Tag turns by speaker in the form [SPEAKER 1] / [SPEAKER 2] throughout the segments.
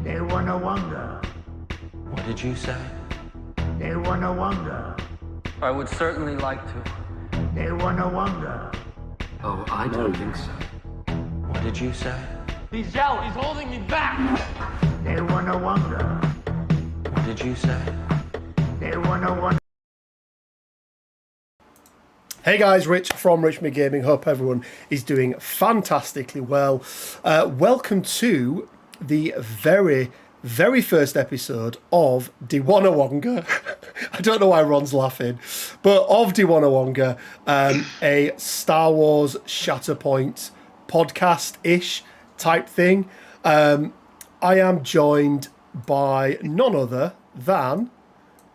[SPEAKER 1] They want a Wanga.
[SPEAKER 2] What did you say?
[SPEAKER 1] They want a Wanga.
[SPEAKER 2] I would certainly like to.
[SPEAKER 1] They want a Wanga.
[SPEAKER 2] Oh, I don't think so. What did you say?
[SPEAKER 3] He's out. He's holding me back.
[SPEAKER 1] They want a Wanga.
[SPEAKER 2] What did you say?
[SPEAKER 1] They want a Wanga.
[SPEAKER 4] Hey guys, Rich from Richmond Gaming. Hope everyone is doing fantastically well. Welcome to the very first episode of Wanga. I don't know why Ron's laughing, but of Wanga, a Star Wars Shatterpoint podcast-ish type thing. I am joined by none other than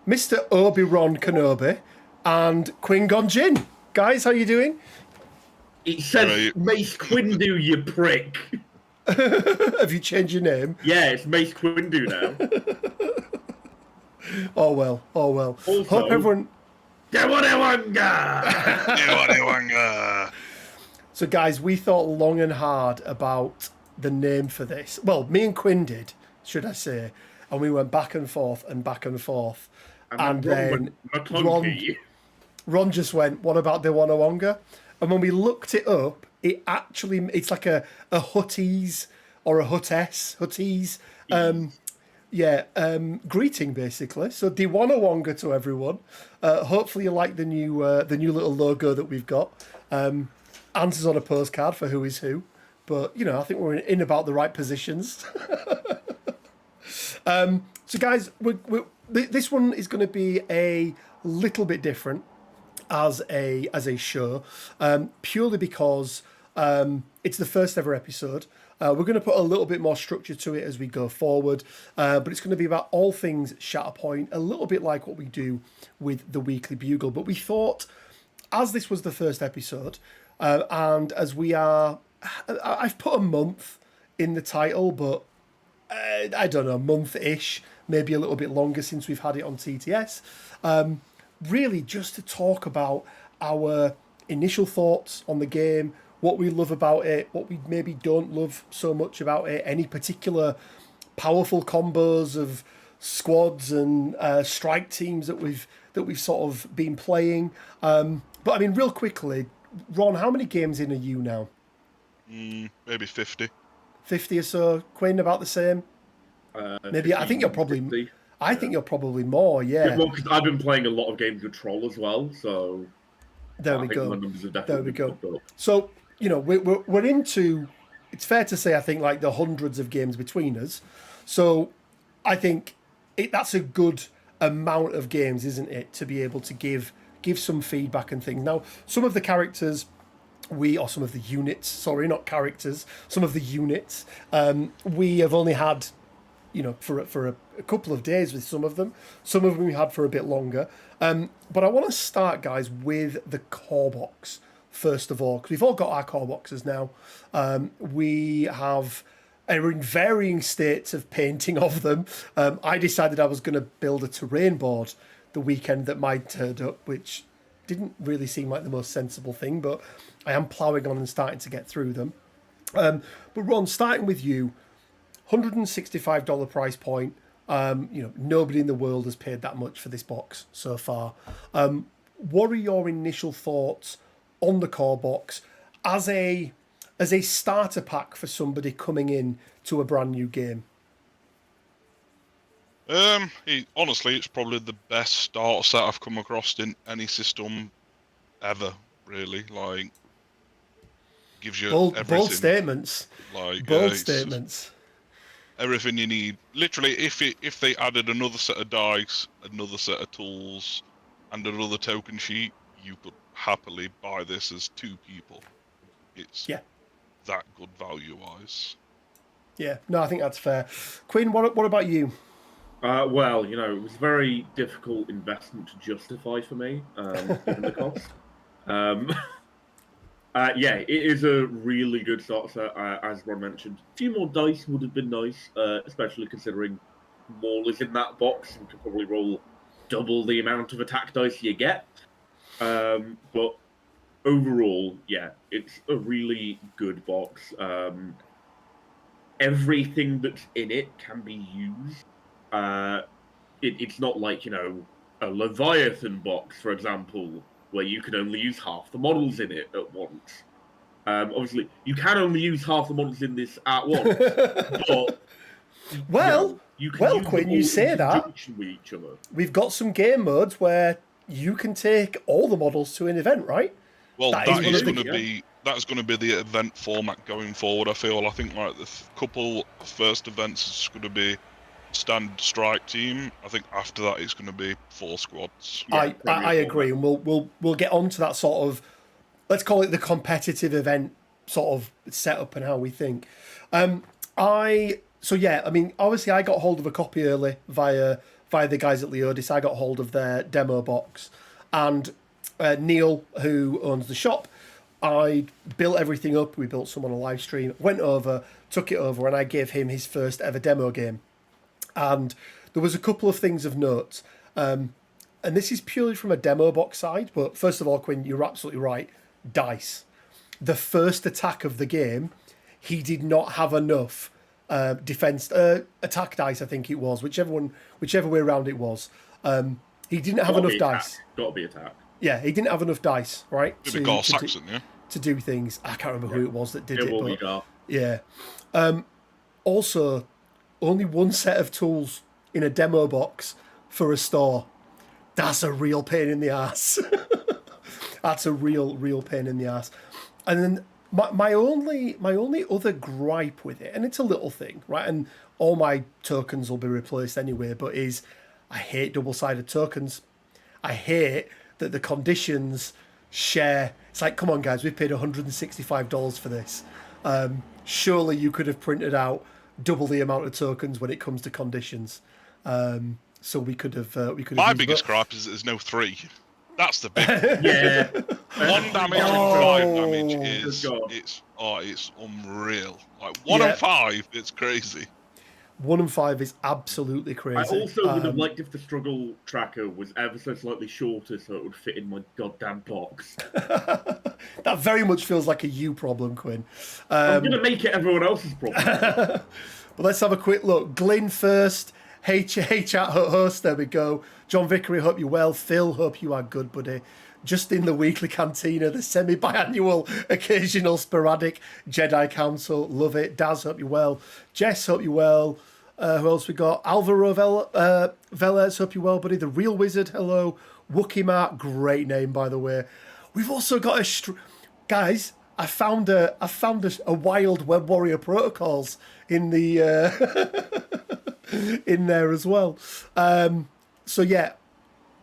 [SPEAKER 4] Mr. Obi-Wan Kenobi and Qui-Gon Jinn. Guys, how you doing?
[SPEAKER 5] It says Mace Windu, you prick.
[SPEAKER 4] Have you changed your name?
[SPEAKER 5] Yeah, it's Mace Windu now.
[SPEAKER 4] Oh well.
[SPEAKER 5] Also,
[SPEAKER 4] Hope everyone...
[SPEAKER 5] Wanga.
[SPEAKER 4] So guys, we thought long and hard about the name for this. Well, me and Quinn did, should I say. And we went back and forth. And then Ron just went, what about Wanga? And when we looked it up, it's like a Hutties or a Huttess, greeting basically. So Wanga to everyone. Hopefully you like the new little logo that we've got. Answers on a postcard for who is who. But, you know, I think we're in about the right positions. So guys, this one is going to be a little bit different as a show, purely because it's the first ever episode. We're going to put a little bit more structure to it as we go forward, but it's going to be about all things Shatterpoint, a little bit like what we do with the Weekly Bugle. But we thought, as this was the first episode, and as we are, I've put a month in the title, but I don't know, month-ish, maybe a little bit longer since we've had it on TTS. Really just to talk about our initial thoughts on the game, what we love about it, what we maybe don't love so much about it, any particular powerful combos of squads and strike teams that we've sort of been playing. But I mean, real quickly, Ron, how many games in are you now?
[SPEAKER 6] Maybe 50.
[SPEAKER 4] 50 or so. Quinn, about the same? Maybe
[SPEAKER 5] 50,
[SPEAKER 4] I think you're probably...
[SPEAKER 5] 50.
[SPEAKER 4] I think you're probably more, yeah.
[SPEAKER 5] Well, because I've been playing a lot of games with Troll as well, so...
[SPEAKER 4] There we go. There we go. So, you know, we're into... It's fair to say, I think, like the hundreds of games between us. So I think that's a good amount of games, isn't it, to be able to give some feedback and things. Now, some of the characters... some of the units, sorry, not characters, some of the units, we have only had, you know, for a couple of days with some of them. Some of them we had for a bit longer. But I want to start, guys, with the core box, first of all, because we've all got our core boxes now. We are in varying states of painting of them. I decided I was going to build a terrain board the weekend that mine turned up, which didn't really seem like the most sensible thing, but I am ploughing on and starting to get through them. But Ron, starting with you, $165 price point. You know, nobody in the world has paid that much for this box so far. What are your initial thoughts on the core box as a starter pack for somebody coming in to a brand new game?
[SPEAKER 6] Honestly, it's probably the best starter set I've come across in any system ever. Really, like, gives you everything.
[SPEAKER 4] Bold statements.
[SPEAKER 6] Like
[SPEAKER 4] bold statements.
[SPEAKER 6] Everything you need. Literally, if they added another set of dice, another set of tools, and another token sheet, you could happily buy this as two people. It's that good value-wise. Yeah,
[SPEAKER 4] no, I think that's fair. Quinn, what about you?
[SPEAKER 5] Well, you know, it was a very difficult investment to justify for me, given the cost. Yeah, it is a really good starter set, as Ron mentioned. A few more dice would have been nice, especially considering Maul is in that box and can probably roll double the amount of attack dice you get. But overall, yeah, it's a really good box. everything that's in it can be used. It's not like, a Leviathan box, for example, where you can only use half the models in it at once. Obviously, you can only use half the models in this at once, but you can use
[SPEAKER 4] Quinn,
[SPEAKER 5] them
[SPEAKER 4] you
[SPEAKER 5] all
[SPEAKER 4] say
[SPEAKER 5] in
[SPEAKER 4] that.
[SPEAKER 5] conjunction with each other.
[SPEAKER 4] We've got some game modes where you can take all the models to an event, right?
[SPEAKER 6] Well,
[SPEAKER 4] That
[SPEAKER 6] that
[SPEAKER 4] is
[SPEAKER 6] is
[SPEAKER 4] one
[SPEAKER 6] going
[SPEAKER 4] of
[SPEAKER 6] to be that's going to be the event format going forward. I feel. I think like the couple first events is going to be standard strike team. I think after that it's going to be 4 squads.
[SPEAKER 4] I agree, and we'll get on to that sort of, let's call it the competitive event sort of setup and how we think. Obviously I got hold of a copy early via the guys at Leodis. I got hold of their demo box, and Neil, who owns the shop, I built everything up. We built some on a live stream, went over, took it over, and I gave him his first ever demo game. And there was a couple of things of note. And this is purely from a demo box side, but first of all, Quinn, you're absolutely right. Dice. The first attack of the game, he did not have enough attack dice, I think it was, whichever way around it was. He didn't have enough dice.
[SPEAKER 5] Got to be attack.
[SPEAKER 4] Yeah, he didn't have enough dice, right?
[SPEAKER 6] To
[SPEAKER 4] do things. I can't remember who it was that did it.
[SPEAKER 5] Will
[SPEAKER 4] But,
[SPEAKER 5] be Gar.
[SPEAKER 4] yeah. Also, only one set of tools in a demo box for a store. That's a real pain in the ass. That's a real pain in the ass. And then my only other gripe with it, and it's a little thing, right? And all my tokens will be replaced anyway, but is I hate double-sided tokens. I hate that the conditions share. It's like, come on, guys, we've paid $165 for this. Surely you could have printed out double the amount of tokens when it comes to conditions. So we could have.
[SPEAKER 6] My biggest gripe is there's no 3. That's the big one.
[SPEAKER 5] Yeah.
[SPEAKER 6] 1 damage and 5 damage is it's unreal. Like 1 and 5, it's crazy.
[SPEAKER 4] 1 and 5 is absolutely crazy.
[SPEAKER 5] I also would have liked if the struggle tracker was ever so slightly shorter so it would fit in my goddamn box.
[SPEAKER 4] That very much feels like a you problem, Quinn.
[SPEAKER 5] I'm going to make it everyone else's problem.
[SPEAKER 4] But let's have a quick look. Glyn first. Hey chat host, there we go. John Vickery, hope you're well. Phil, hope you are good, buddy. Just in the weekly cantina, the semi-biannual, occasional, sporadic Jedi Council, love it. Daz, hope you're well. Jess, hope you're well. Who else we got? Alvaro Velez, hope you're well, buddy. The Real Wizard, hello. Wookie Mark, great name, by the way. We've also got guys, I found a wild Web Warrior Protocols in the in there as well. So yeah,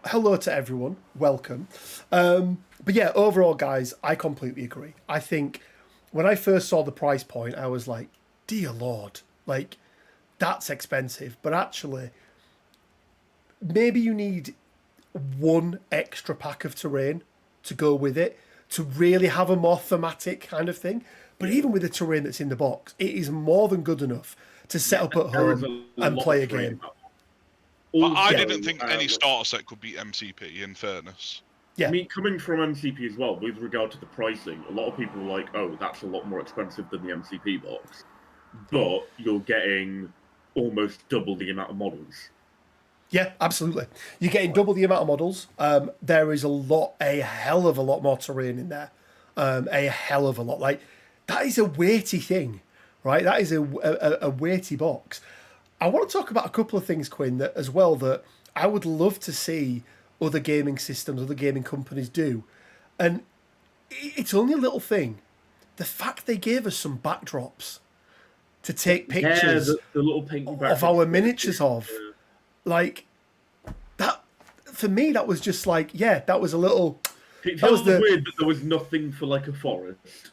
[SPEAKER 4] hello to everyone, welcome. But yeah, overall, guys, I completely agree. I think when I first saw the price point, I was like, dear Lord, like, that's expensive. But actually, maybe you need 1 extra pack of terrain to go with it to really have a more thematic kind of thing. But even with the terrain that's in the box, it is more than good enough to set up at home and play a game.
[SPEAKER 6] I didn't think any starter set could beat MCP, in fairness.
[SPEAKER 4] Yeah.
[SPEAKER 5] I mean, coming from MCP as well, with regard to the pricing, a lot of people are like, oh, that's a lot more expensive than the MCP box. But you're getting almost double the amount of models.
[SPEAKER 4] Yeah, absolutely. You're getting double the amount of models. There is a hell of a lot more terrain in there. A hell of a lot. Like, that is a weighty thing, right? That is a weighty box. I want to talk about a couple of things, Quinn, that I would love to see other gaming systems, other gaming companies do. And it's only a little thing. The fact they gave us some backdrops to take pictures
[SPEAKER 5] the little
[SPEAKER 4] of our miniatures of. Like, that, for me, that was just like, yeah, that was a little...
[SPEAKER 5] It feels weird that there was nothing for, like, a forest.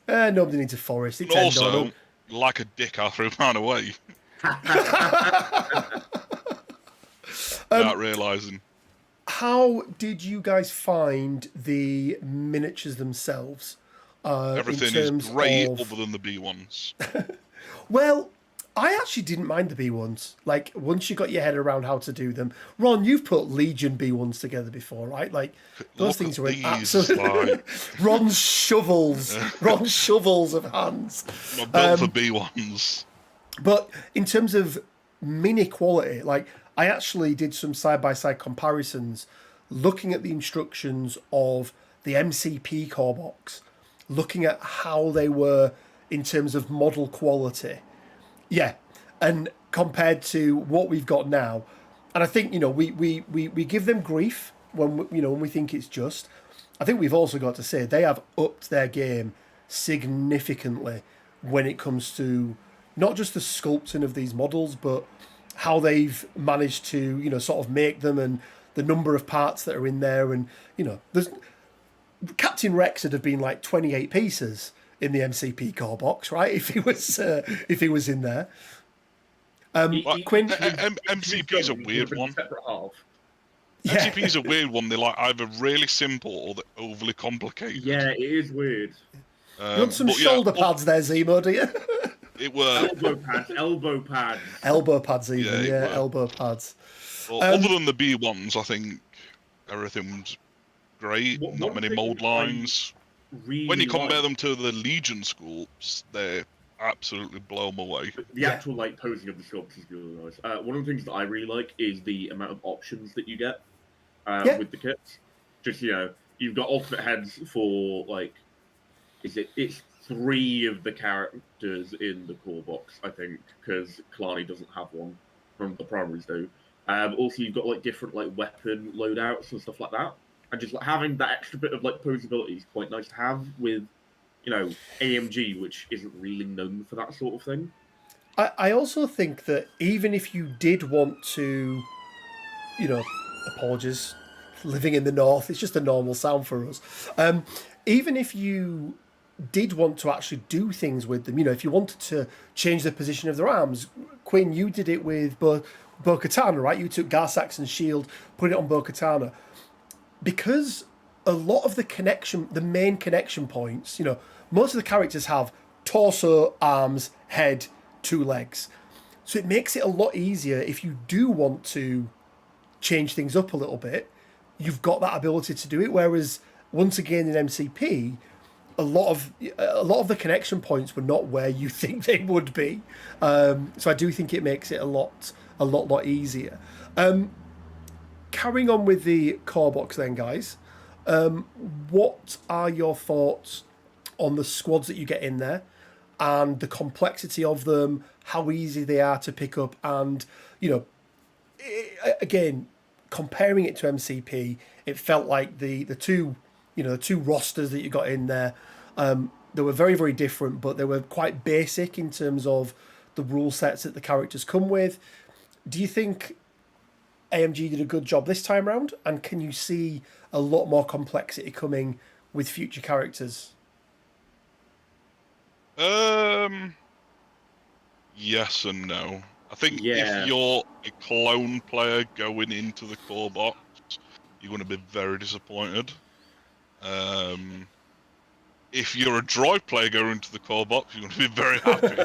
[SPEAKER 4] Nobody needs a forest. It's
[SPEAKER 6] also, like a dick, I threw mine away. Without realising.
[SPEAKER 4] How did you guys find the miniatures themselves?
[SPEAKER 6] Everything is great other than the B ones.
[SPEAKER 4] Well, I actually didn't mind the B1s. Like, once you got your head around how to do them. Ron, you've put Legion B1s together before, right? Like, those things were absolutely... Ron's shovels. Ron's shovels of hands.
[SPEAKER 6] Not built for B1s.
[SPEAKER 4] But in terms of mini quality, like, I actually did some side-by-side comparisons looking at the instructions of the MCP core box, looking at how they were in terms of model quality. Yeah, and compared to what we've got now, and I think, you know, we give them grief when when we think it's just. I think we've also got to say they have upped their game significantly when it comes to not just the sculpting of these models, but how they've managed to sort of make them and the number of parts that are in there, and there's Captain Rex would have been like 28 pieces in the MCP core box, right? If he was in there. Quinn,
[SPEAKER 6] MCP is a weird one. MCP is a weird one. They're like either really simple or they're overly complicated.
[SPEAKER 5] Yeah, it is weird.
[SPEAKER 4] You want some shoulder pads there, Zemo, do you?
[SPEAKER 6] It were
[SPEAKER 5] elbow pads.
[SPEAKER 4] Elbow pads even, yeah elbow pads.
[SPEAKER 6] Well, other than the B1s, I think everything's great. Not many mold lines.
[SPEAKER 5] Really
[SPEAKER 6] when you compare them to the Legion sculpts, they absolutely blow them away.
[SPEAKER 5] The actual posing of the sculpts is really nice. One of the things that I really like is the amount of options that you get with the kits. Just you've got ultimate heads for it's 3 of the characters in the core box, I think, because Kalani doesn't have one from the primaries do. Also, you've got different weapon loadouts and stuff like that. And just having that extra bit of posability is quite nice to have with, AMG, which isn't really known for that sort of thing.
[SPEAKER 4] I also think that even if you did want to, apologies, living in the north, it's just a normal sound for us. Even if you did want to actually do things with them, if you wanted to change the position of their arms, Quinn, you did it with Bo-Katan, right? You took Garsax's shield, put it on Bo-Katan. Because a lot of the main connection points, most of the characters have torso, arms, head, 2 legs. So it makes it a lot easier if you do want to change things up a little bit. You've got that ability to do it. Whereas once again in MCP, a lot of the connection points were not where you think they would be. So I do think it makes it a lot easier. Carrying on with the core box then, guys, what are your thoughts on the squads that you get in there and the complexity of them, how easy they are to pick up, and, again, comparing it to MCP, it felt like the two rosters that you got in there, they were very, very different, but they were quite basic in terms of the rule sets that the characters come with. Do you think AMG did a good job this time round, and can you see a lot more complexity coming with future characters?
[SPEAKER 6] Yes and no. I think if you're a clone player going into the core box, you're going to be very disappointed. If you're a droid player going into the core box, you're going to be very happy.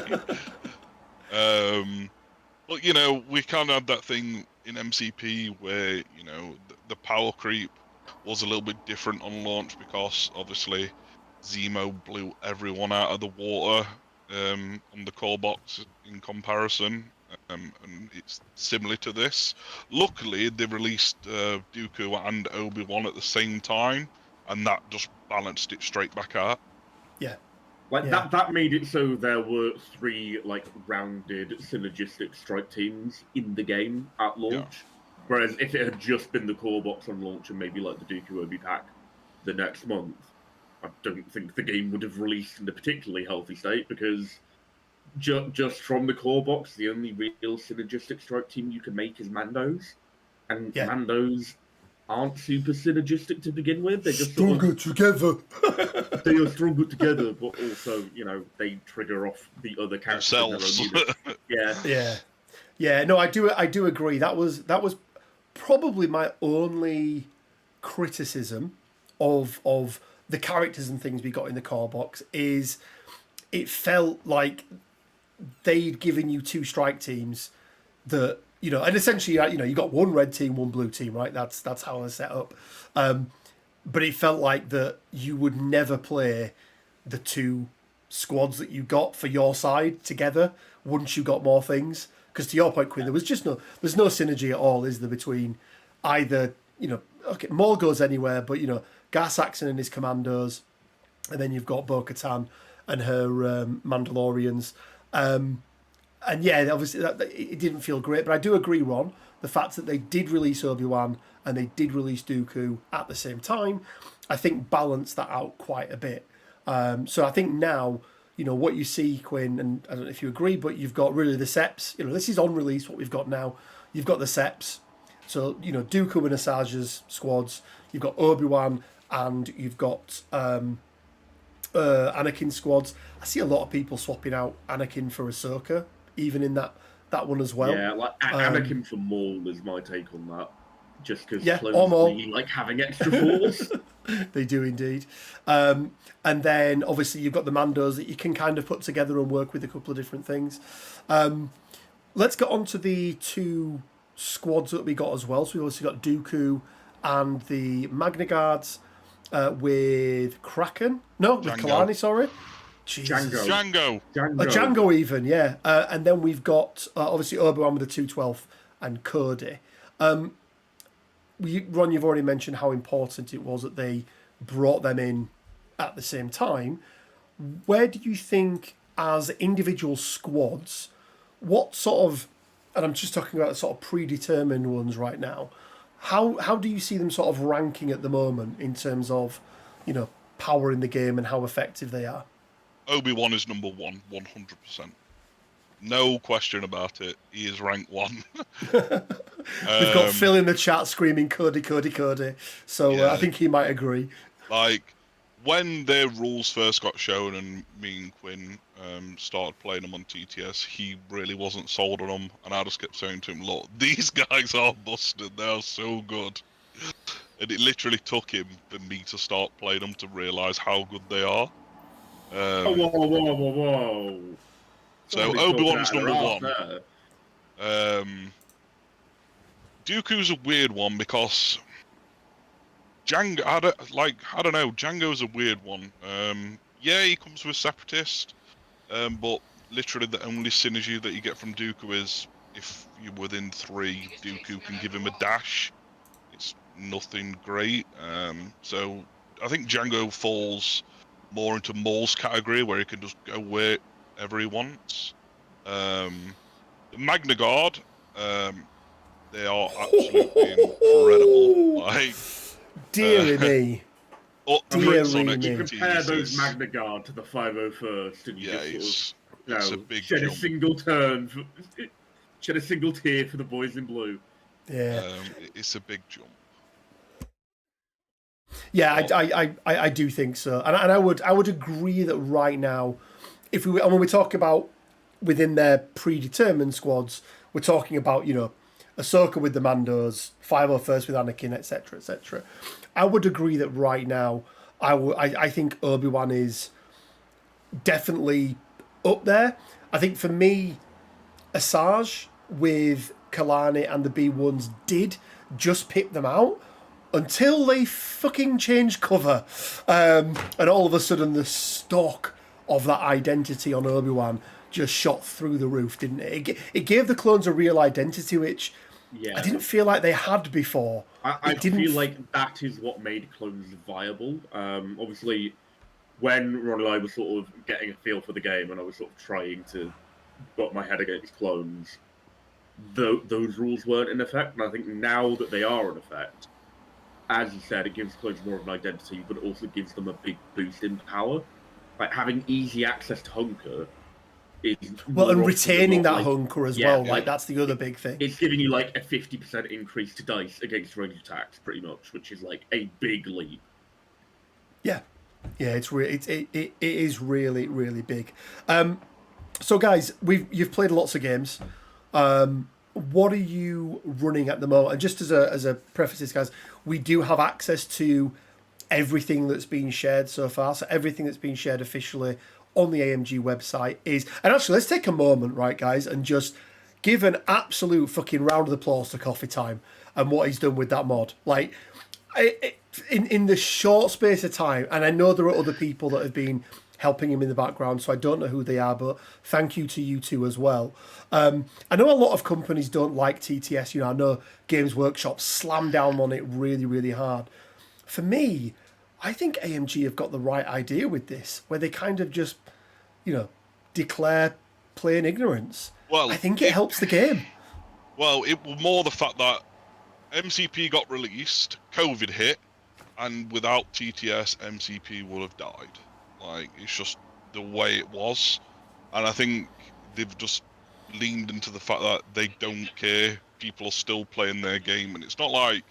[SPEAKER 6] But we kind of had that thing in MCP where the power creep was a little bit different on launch because obviously Zemo blew everyone out of the water on the core box in comparison, and it's similar to this. Luckily, they released Dooku and Obi-Wan at the same time, and that just balanced it straight back out.
[SPEAKER 4] Yeah.
[SPEAKER 5] That made it so there were 3 rounded synergistic strike teams in the game at launch. Yeah. Whereas if it had just been the core box on launch and maybe the Dooku Obi pack the next month, I don't think the game would have released in a particularly healthy state, because just from the core box, the only real synergistic strike team you can make is Mandos. And Mandos aren't super synergistic to begin with. They're just
[SPEAKER 4] stronger together.
[SPEAKER 5] They are stronger together, but also, they trigger off the other characters in their own unit.
[SPEAKER 4] Yeah. No, I do agree. That was probably my only criticism of the characters and things we got in the core box, is it felt like they'd given you 2 strike teams that, and essentially, you got 1 red team, 1 blue team, right? That's how they're set up. But it felt like that you would never play the 2 squads that you got for your side together once you got more things. Because to your point, Quinn, there's no synergy at all, is there, between either, okay, Maul goes anywhere, but, Gar Saxon and his commandos, and then you've got Bo-Katan and her Mandalorians. And yeah, obviously it didn't feel great, but I do agree, Ron, the fact that they did release Obi-Wan and they did release Dooku at the same time, I think balanced that out quite a bit. So I think now, what you see, Quinn, and I don't know if you agree, but you've got really the Seps. This is on release, what we've got now. You've got the Seps. So, Dooku and Asajj's squads. You've got Obi-Wan and you've got Anakin squads. I see a lot of people swapping out Anakin for Ahsoka, even in that one as well.
[SPEAKER 5] Yeah, like Anakin for Maul is my take on that. Just because
[SPEAKER 4] or Maul.
[SPEAKER 5] Really like having extra force.
[SPEAKER 4] They do indeed. And then obviously you've got the Mandos that you can kind of put together and work with a couple of different things. Let's get on to the 2 squads that we got as well. So we've also got Dooku and the Magna Guards with Kraken. No, with Kalani, sorry. Jesus.
[SPEAKER 6] Django.
[SPEAKER 4] Django even, yeah. And then we've got obviously Obi-Wan with the 212 and Cody. Ron, you've already mentioned how important it was that they brought them in at the same time. Where do you think, as individual squads, what sort of, and I'm just talking about the sort of predetermined ones right now, how do you see them sort of ranking at the moment in terms of, power in the game and how effective they are?
[SPEAKER 6] Obi-Wan is number 1, 100%. No question about it. He is rank 1.
[SPEAKER 4] We've got Phil in the chat screaming Cody, Cody, Cody. So yeah. I think he might agree.
[SPEAKER 6] Like, when their rules first got shown and me and Quinn started playing them on TTS, he really wasn't sold on them. And I just kept saying to him, look, these guys are busted. They are so good. And it literally took him for me to start playing them to realise how good they are.
[SPEAKER 5] Whoa.
[SPEAKER 6] So Obi-Wan's number 1. Dooku's a weird one because Django. I don't know. Django's a weird one. Yeah, he comes with Separatist, but literally the only synergy that you get from Dooku is if you're within 3, Dooku can give him a dash. It's nothing great. So I think Django falls more into Maul's category where he can just go wherever he wants. The Magna Guard, they are absolutely incredible. Like,
[SPEAKER 4] dear me.
[SPEAKER 5] You compare those Magna Guard to the 501st, and you just
[SPEAKER 6] it's a big
[SPEAKER 5] shed
[SPEAKER 6] jump.
[SPEAKER 5] a single turn, shed a single tear for the boys in blue.
[SPEAKER 4] Yeah,
[SPEAKER 6] it's a big jump.
[SPEAKER 4] Yeah, I do think so, and I would agree that right now, when we talk about within their predetermined squads, we're talking about Ahsoka with the Mandos, 501st with Anakin, etc., etc. I would agree that right now, I think Obi-Wan is definitely up there. I think for me, Asajj with Kalani and the B1s did just pick them out until they fucking changed cover. And all of a sudden the stock of that identity on Obi-Wan just shot through the roof, didn't it? It gave the clones a real identity, which I didn't feel like they had before.
[SPEAKER 5] I feel like that is what made clones viable. Obviously, when Ron and I were sort of getting a feel for the game and I was sort of trying to butt my head against clones, those rules weren't in effect. And I think now that they are in effect, as you said, it gives clones more of an identity, but it also gives them a big boost in power. Like having easy access to Hunker is
[SPEAKER 4] and retaining that Hunker as well. Like that's the other big thing.
[SPEAKER 5] It's giving you like a 50% increase to dice against ranged attacks, pretty much, which is like a big leap.
[SPEAKER 4] Yeah, it is really, really big. So guys, you've played lots of games. What are you running at the moment? And just as a preface, guys, we do have access to everything that's been shared so far. So everything that's been shared officially on the AMG website is, and actually let's take a moment, right, guys, and just give an absolute fucking round of applause to Coffee Time and what he's done with that mod. Like, in the short space of time, and I know there are other people that have been helping him in the background, so I don't know who they are, but thank you to you two as well. I know a lot of companies don't like TTS. You know, I know Games Workshop slam down on it really, really hard. For me, I think AMG have got the right idea with this, where they kind of just, you know, declare plain ignorance.
[SPEAKER 6] Well,
[SPEAKER 4] I think it helps the game.
[SPEAKER 6] Well, it was more the fact that MCP got released, COVID hit, and without TTS, MCP would have died. Like, it's just the way it was. And I think they've just leaned into the fact that they don't care. People are still playing their game, and it's not like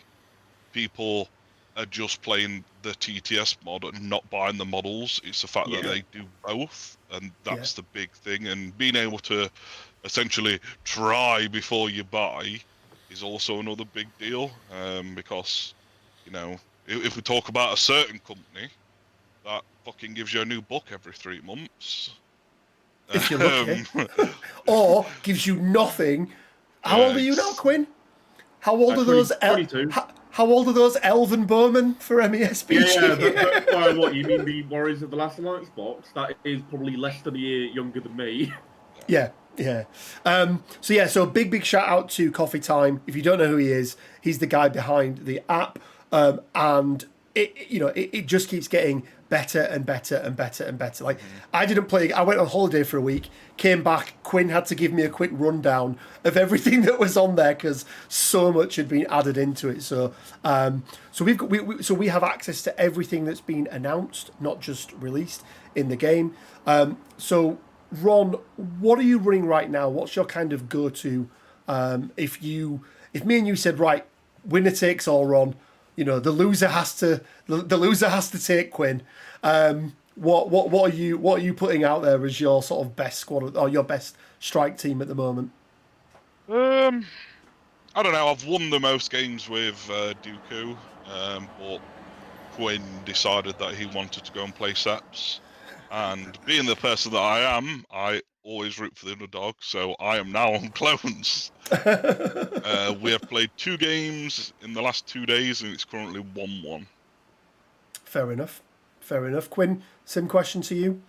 [SPEAKER 6] people are just playing the TTS mod and not buying the models. It's the fact that they do both, and that's the big thing. And being able to essentially try before you buy is also another big deal, because, you know, if we talk about a certain company that fucking gives you a new book every 3 months,
[SPEAKER 4] if you're lucky, or gives you nothing. How old are you now, Quinn? How old are those?
[SPEAKER 5] 22.
[SPEAKER 4] How old are those elven bowmen for MESBG?
[SPEAKER 5] Yeah, but what, you mean the Warriors of the Last Alliance box? That is probably less than a year younger than me.
[SPEAKER 4] Yeah. So big shout out to Coffee Time. If you don't know who he is, he's the guy behind the app, and it just keeps getting better and better and better and better. Like, I didn't play. I went on holiday for a week, came back. Quinn had to give me a quick rundown of everything that was on there because so much had been added into it. So, we have access to everything that's been announced, not just released in the game. So, Ron, what are you running right now? What's your kind of go-to? If me and you said, right, winner takes all, Ron, you know, the loser has to take Quinn. What are you putting out there as your sort of best squad or your best strike team at the moment?
[SPEAKER 6] I don't know. I've won the most games with Dooku, but Quinn decided that he wanted to go and play Seps. And being the person that I am, I always root for the underdog, so I am now on clones. We have played 2 games in the last 2 days, and it's currently 1-1.
[SPEAKER 4] Fair enough. Quinn, same question to you.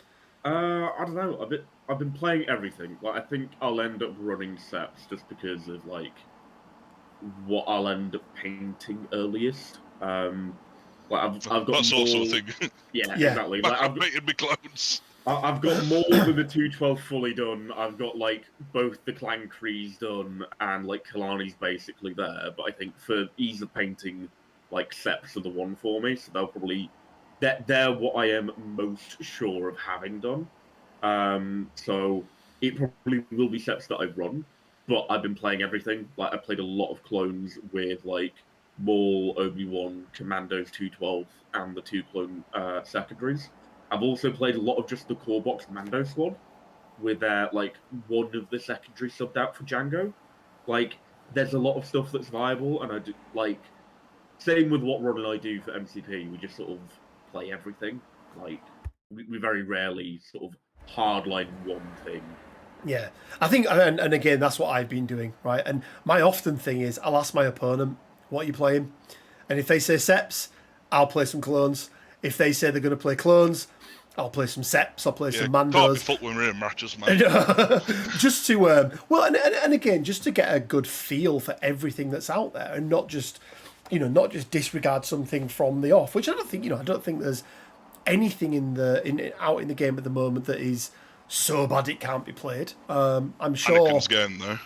[SPEAKER 5] I don't know. I've been playing everything. Like, I think I'll end up running Seps just because of like what I'll end up painting earliest. Like I've got
[SPEAKER 6] that's
[SPEAKER 5] more...
[SPEAKER 6] also a thing.
[SPEAKER 5] Yeah, exactly. Like,
[SPEAKER 6] I've painted my clones.
[SPEAKER 5] I've got more than the 212 fully done. I've got like both the Clan Crees done and like Kalani's basically there. But I think for ease of painting, like Seps are the one for me. So they'll probably they're what I am most sure of having done. So it probably will be Seps that I run. But I've been playing everything. Like I played a lot of clones with like Maul, Obi-Wan, Commandos 212, and the 2 clone secondaries. I've also played a lot of just the core box Mando squad, with like one of the secondary subbed out for Django. Like, there's a lot of stuff that's viable, and I do like same with what Ron and I do for MCP. We just sort of play everything. Like, we very rarely sort of hardline one thing.
[SPEAKER 4] Yeah, I think, and again, that's what I've been doing, right? And my often thing is, I'll ask my opponent, what are you playing? And if they say Seps, I'll play some clones. If they say they're going to play clones, I'll play some Seps, I'll play some Mandos.
[SPEAKER 6] Can't be fucked when we're in matches, man.
[SPEAKER 4] Just to, and again, just to get a good feel for everything that's out there and not just disregard something from the off, which I don't think there's anything out in the game at the moment that is so bad it can't be played. I'm sure.
[SPEAKER 6] Anakin's getting there.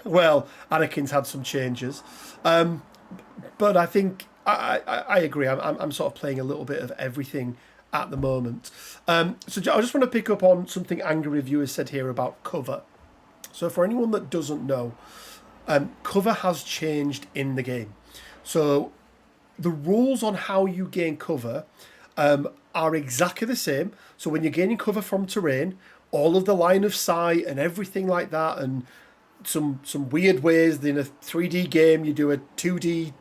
[SPEAKER 4] Well, Anakin's had some changes, but I think I agree. I'm sort of playing a little bit of everything at the moment. So I just want to pick up on something Angry Reviewer said here about cover. So for anyone that doesn't know, cover has changed in the game. So the rules on how you gain cover are exactly the same. So when you're gaining cover from terrain, all of the line of sight and everything like that, and some weird ways in a 3D game you do a 2D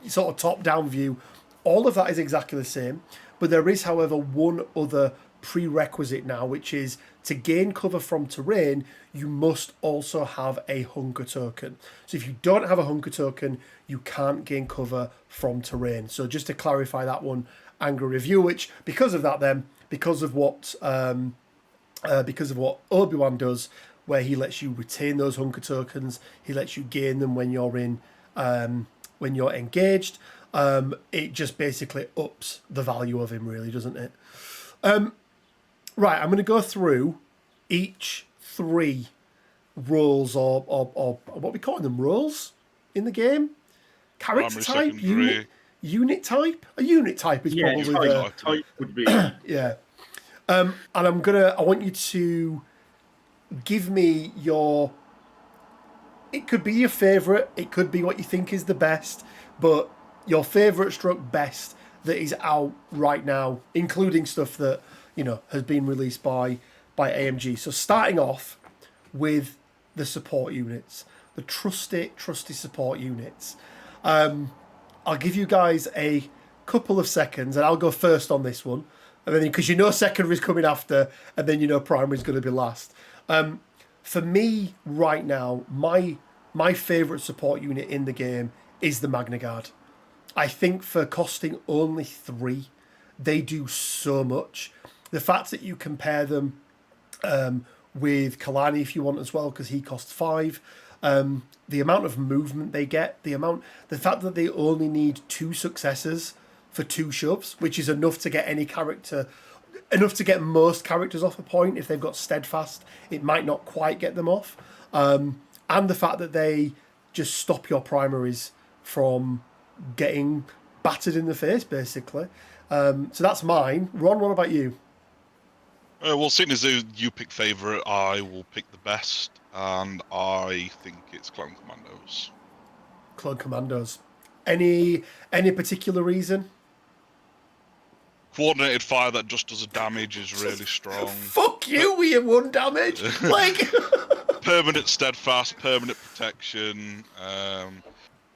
[SPEAKER 4] sort of top-down view, all of that is exactly the same. But there is, however, one other prerequisite now, which is to gain cover from terrain, you must also have a hunger token. So if you don't have a hunger token, you can't gain cover from terrain. So just to clarify that one, Angry Review, which because of that then, because of what Obi-Wan does, where he lets you retain those hunger tokens, he lets you gain them when you're engaged. It just basically ups the value of him, really, doesn't it? Right, I'm going to go through each 3 roles or what we call them, roles in the game. Character
[SPEAKER 6] Primary,
[SPEAKER 4] type, unit type. A unit type is probably the
[SPEAKER 5] type would be.
[SPEAKER 4] yeah. And I want you to give me your. It could be your favourite. It could be what you think is the best, but your favourite stroke best that is out right now, including stuff that has been released by AMG. So starting off with the support units, the trusty support units. I'll give you guys a couple of seconds, and I'll go first on this one, and then because secondary's coming after, and then primary's going to be last. For me right now, my favourite support unit in the game is the Magna Guard. I think for costing only 3, they do so much. The fact that you compare them with Kalani if you want as well, because he costs 5. The amount of movement they get, the fact that they only need 2 successes for 2 shoves, which is enough to get most characters off a point. If they've got steadfast, it might not quite get them off. And the fact that they just stop your primaries from getting battered in the face, basically. So that's mine. Ron, what about you?
[SPEAKER 6] Well, seeing as you pick favourite, I will pick the best, and I think it's Clone Commandos.
[SPEAKER 4] Clone Commandos. Any particular reason?
[SPEAKER 6] Coordinated fire that just does a damage is really strong.
[SPEAKER 4] Fuck you with your 1 damage! Like...
[SPEAKER 6] Permanent steadfast, permanent protection,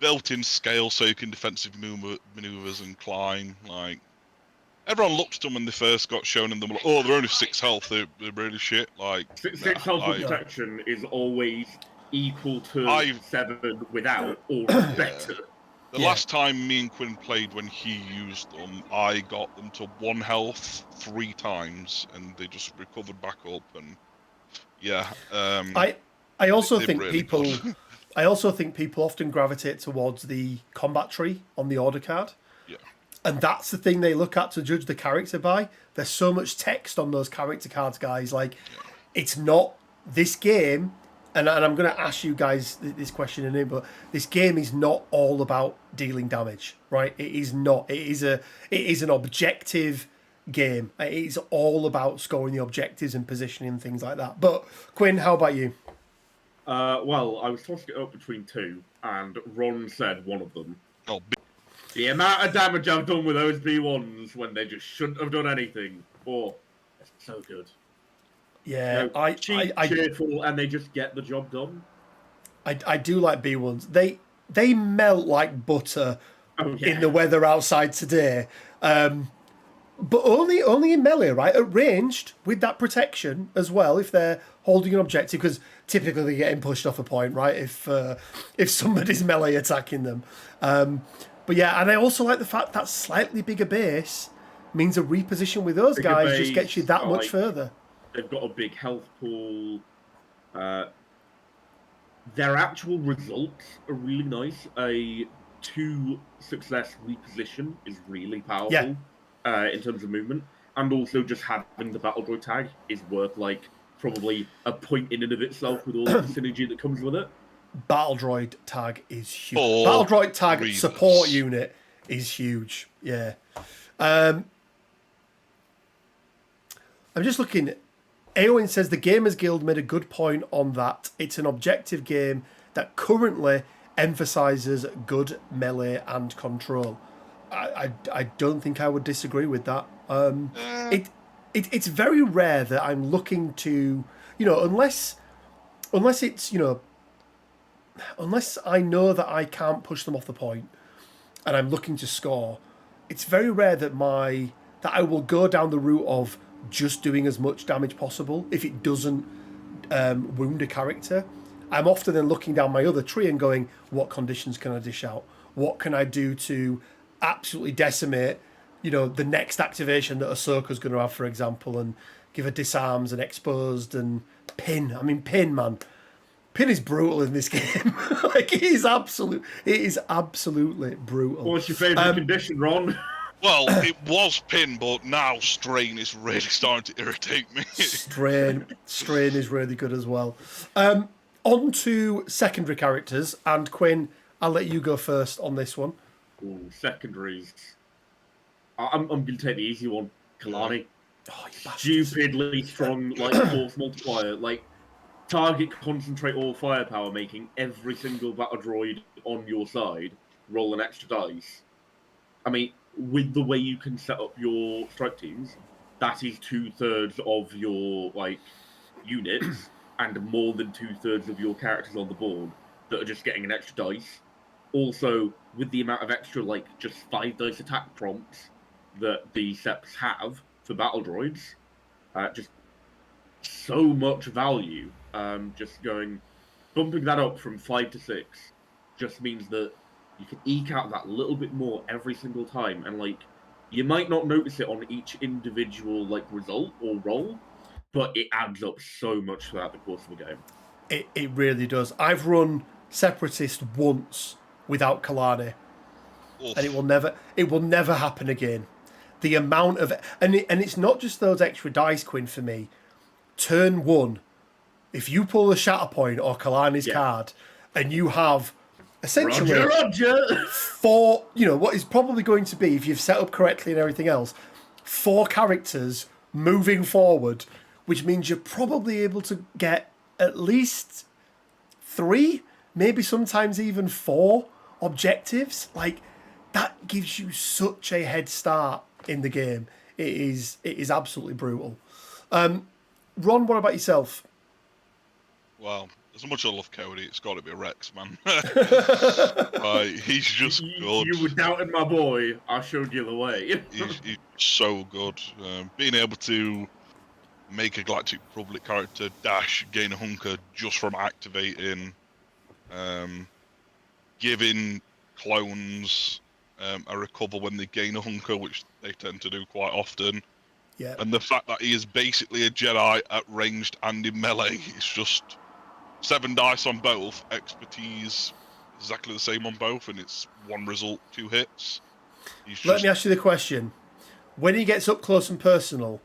[SPEAKER 6] built-in scale so you can defensive maneuvers and climb. Like, everyone looked at them when they first got shown, and they were like, "Oh, they're only 6 health. They're really shit." Like
[SPEAKER 5] 6 health protection is always equal to 7 without, or better.
[SPEAKER 6] The last time me and Quinn played, when he used them, I got them to 1 health 3 times, and they just recovered back up. And
[SPEAKER 4] I also think
[SPEAKER 6] really
[SPEAKER 4] people.
[SPEAKER 6] good.
[SPEAKER 4] I also think people often gravitate towards the combat tree on the order card.
[SPEAKER 6] Yeah.
[SPEAKER 4] And that's the thing they look at to judge the character by. There's so much text on those character cards, guys. Like, it's not this game, and I'm going to ask you guys this question in it, but this game is not all about dealing damage, right? It is not. It is an objective game. It is all about scoring the objectives and positioning and things like that. But Quinn, how about you?
[SPEAKER 5] Well, I was tossing it up between 2, and Ron said one of them.
[SPEAKER 6] Oh,
[SPEAKER 5] The amount of damage I've done with those B1s when they just shouldn't have done anything. Oh, it's so good.
[SPEAKER 4] Yeah,
[SPEAKER 5] cheerful, and they just get the job done.
[SPEAKER 4] I do like B1s. They melt like butter in the weather outside today. But only in melee, right? At ranged, with that protection as well, if they're holding an objective, because typically they're getting pushed off a point, right? If somebody's melee attacking them. But yeah, and I also like the fact that slightly bigger base means a reposition with those guys just gets you that much further.
[SPEAKER 5] They've got a big health pool. Their actual results are really nice. A 2 success reposition is really powerful in terms of movement. And also just having the battle droid tag is worth like probably a point in and of itself with all the synergy that comes with it. Battle
[SPEAKER 4] droid tag is huge. Battle droid tag support unit is huge. Yeah. I'm just looking. Eowyn says the Gamers Guild made a good point on that. It's an objective game that currently emphasizes good melee and control. I don't think I would disagree with that. It's very rare that I'm looking to, unless it's, unless I know that I can't push them off the point and I'm looking to score, it's very rare that I will go down the route of just doing as much damage possible if it doesn't wound a character. I'm often then looking down my other tree and going, what conditions can I dish out? What can I do to absolutely decimate, the next activation that Ahsoka's going to have, for example, and give her disarms and exposed and pin. I mean, pin, man. Pin is brutal in this game. It is absolutely brutal.
[SPEAKER 5] What's your favourite condition, Ron?
[SPEAKER 6] Well, it was pin, but now strain is really starting to irritate me.
[SPEAKER 4] Strain is really good as well. On to secondary characters, and Quinn, I'll let you go first on this one.
[SPEAKER 5] Ooh, secondaries. I'm going to take the easy one. Kalani.
[SPEAKER 4] Oh, you
[SPEAKER 5] Stupidly strong, force multiplier. Target, concentrate, all firepower, making every single battle droid on your side roll an extra dice. I mean, with the way you can set up your strike teams, that is 2/3 of your units and more than 2/3 of your characters on the board that are just getting an extra dice. Also, with the amount of extra just 5 dice attack prompts that the seps have for battle droids, just so much value. Bumping that up from 5 to 6 just means that you can eke out that little bit more every single time, and you might not notice it on each individual result or roll, but it adds up so much throughout the course of the game.
[SPEAKER 4] It really does. I've run Separatist once without Kalani, and it will never happen again. The amount of and it's not just those extra dice, Quinn, for me. Turn 1, if you pull a Shatterpoint or Kalani's card, and you have essentially
[SPEAKER 5] Roger.
[SPEAKER 4] 4, what is probably going to be, if you've set up correctly and everything else, 4 characters moving forward, which means you're probably able to get at least 3, maybe sometimes even 4 objectives. That gives you such a head start in the game. It is absolutely brutal. Ron, what about yourself?
[SPEAKER 6] Well, as much as I love Cody, it's got to be Rex, man. He's just good.
[SPEAKER 5] You were doubting my boy. I showed you the way.
[SPEAKER 6] he's so good. Being able to make a Galactic Republic character dash, gain a hunker just from activating, giving clones a recover when they gain a hunker, which they tend to do quite often.
[SPEAKER 4] Yeah.
[SPEAKER 6] And the fact that he is basically a Jedi at ranged and in melee, it's just 7 dice on both, expertise exactly the same on both, and it's 1 result, 2 hits.
[SPEAKER 4] Let me ask you the question. When he gets up close and personal,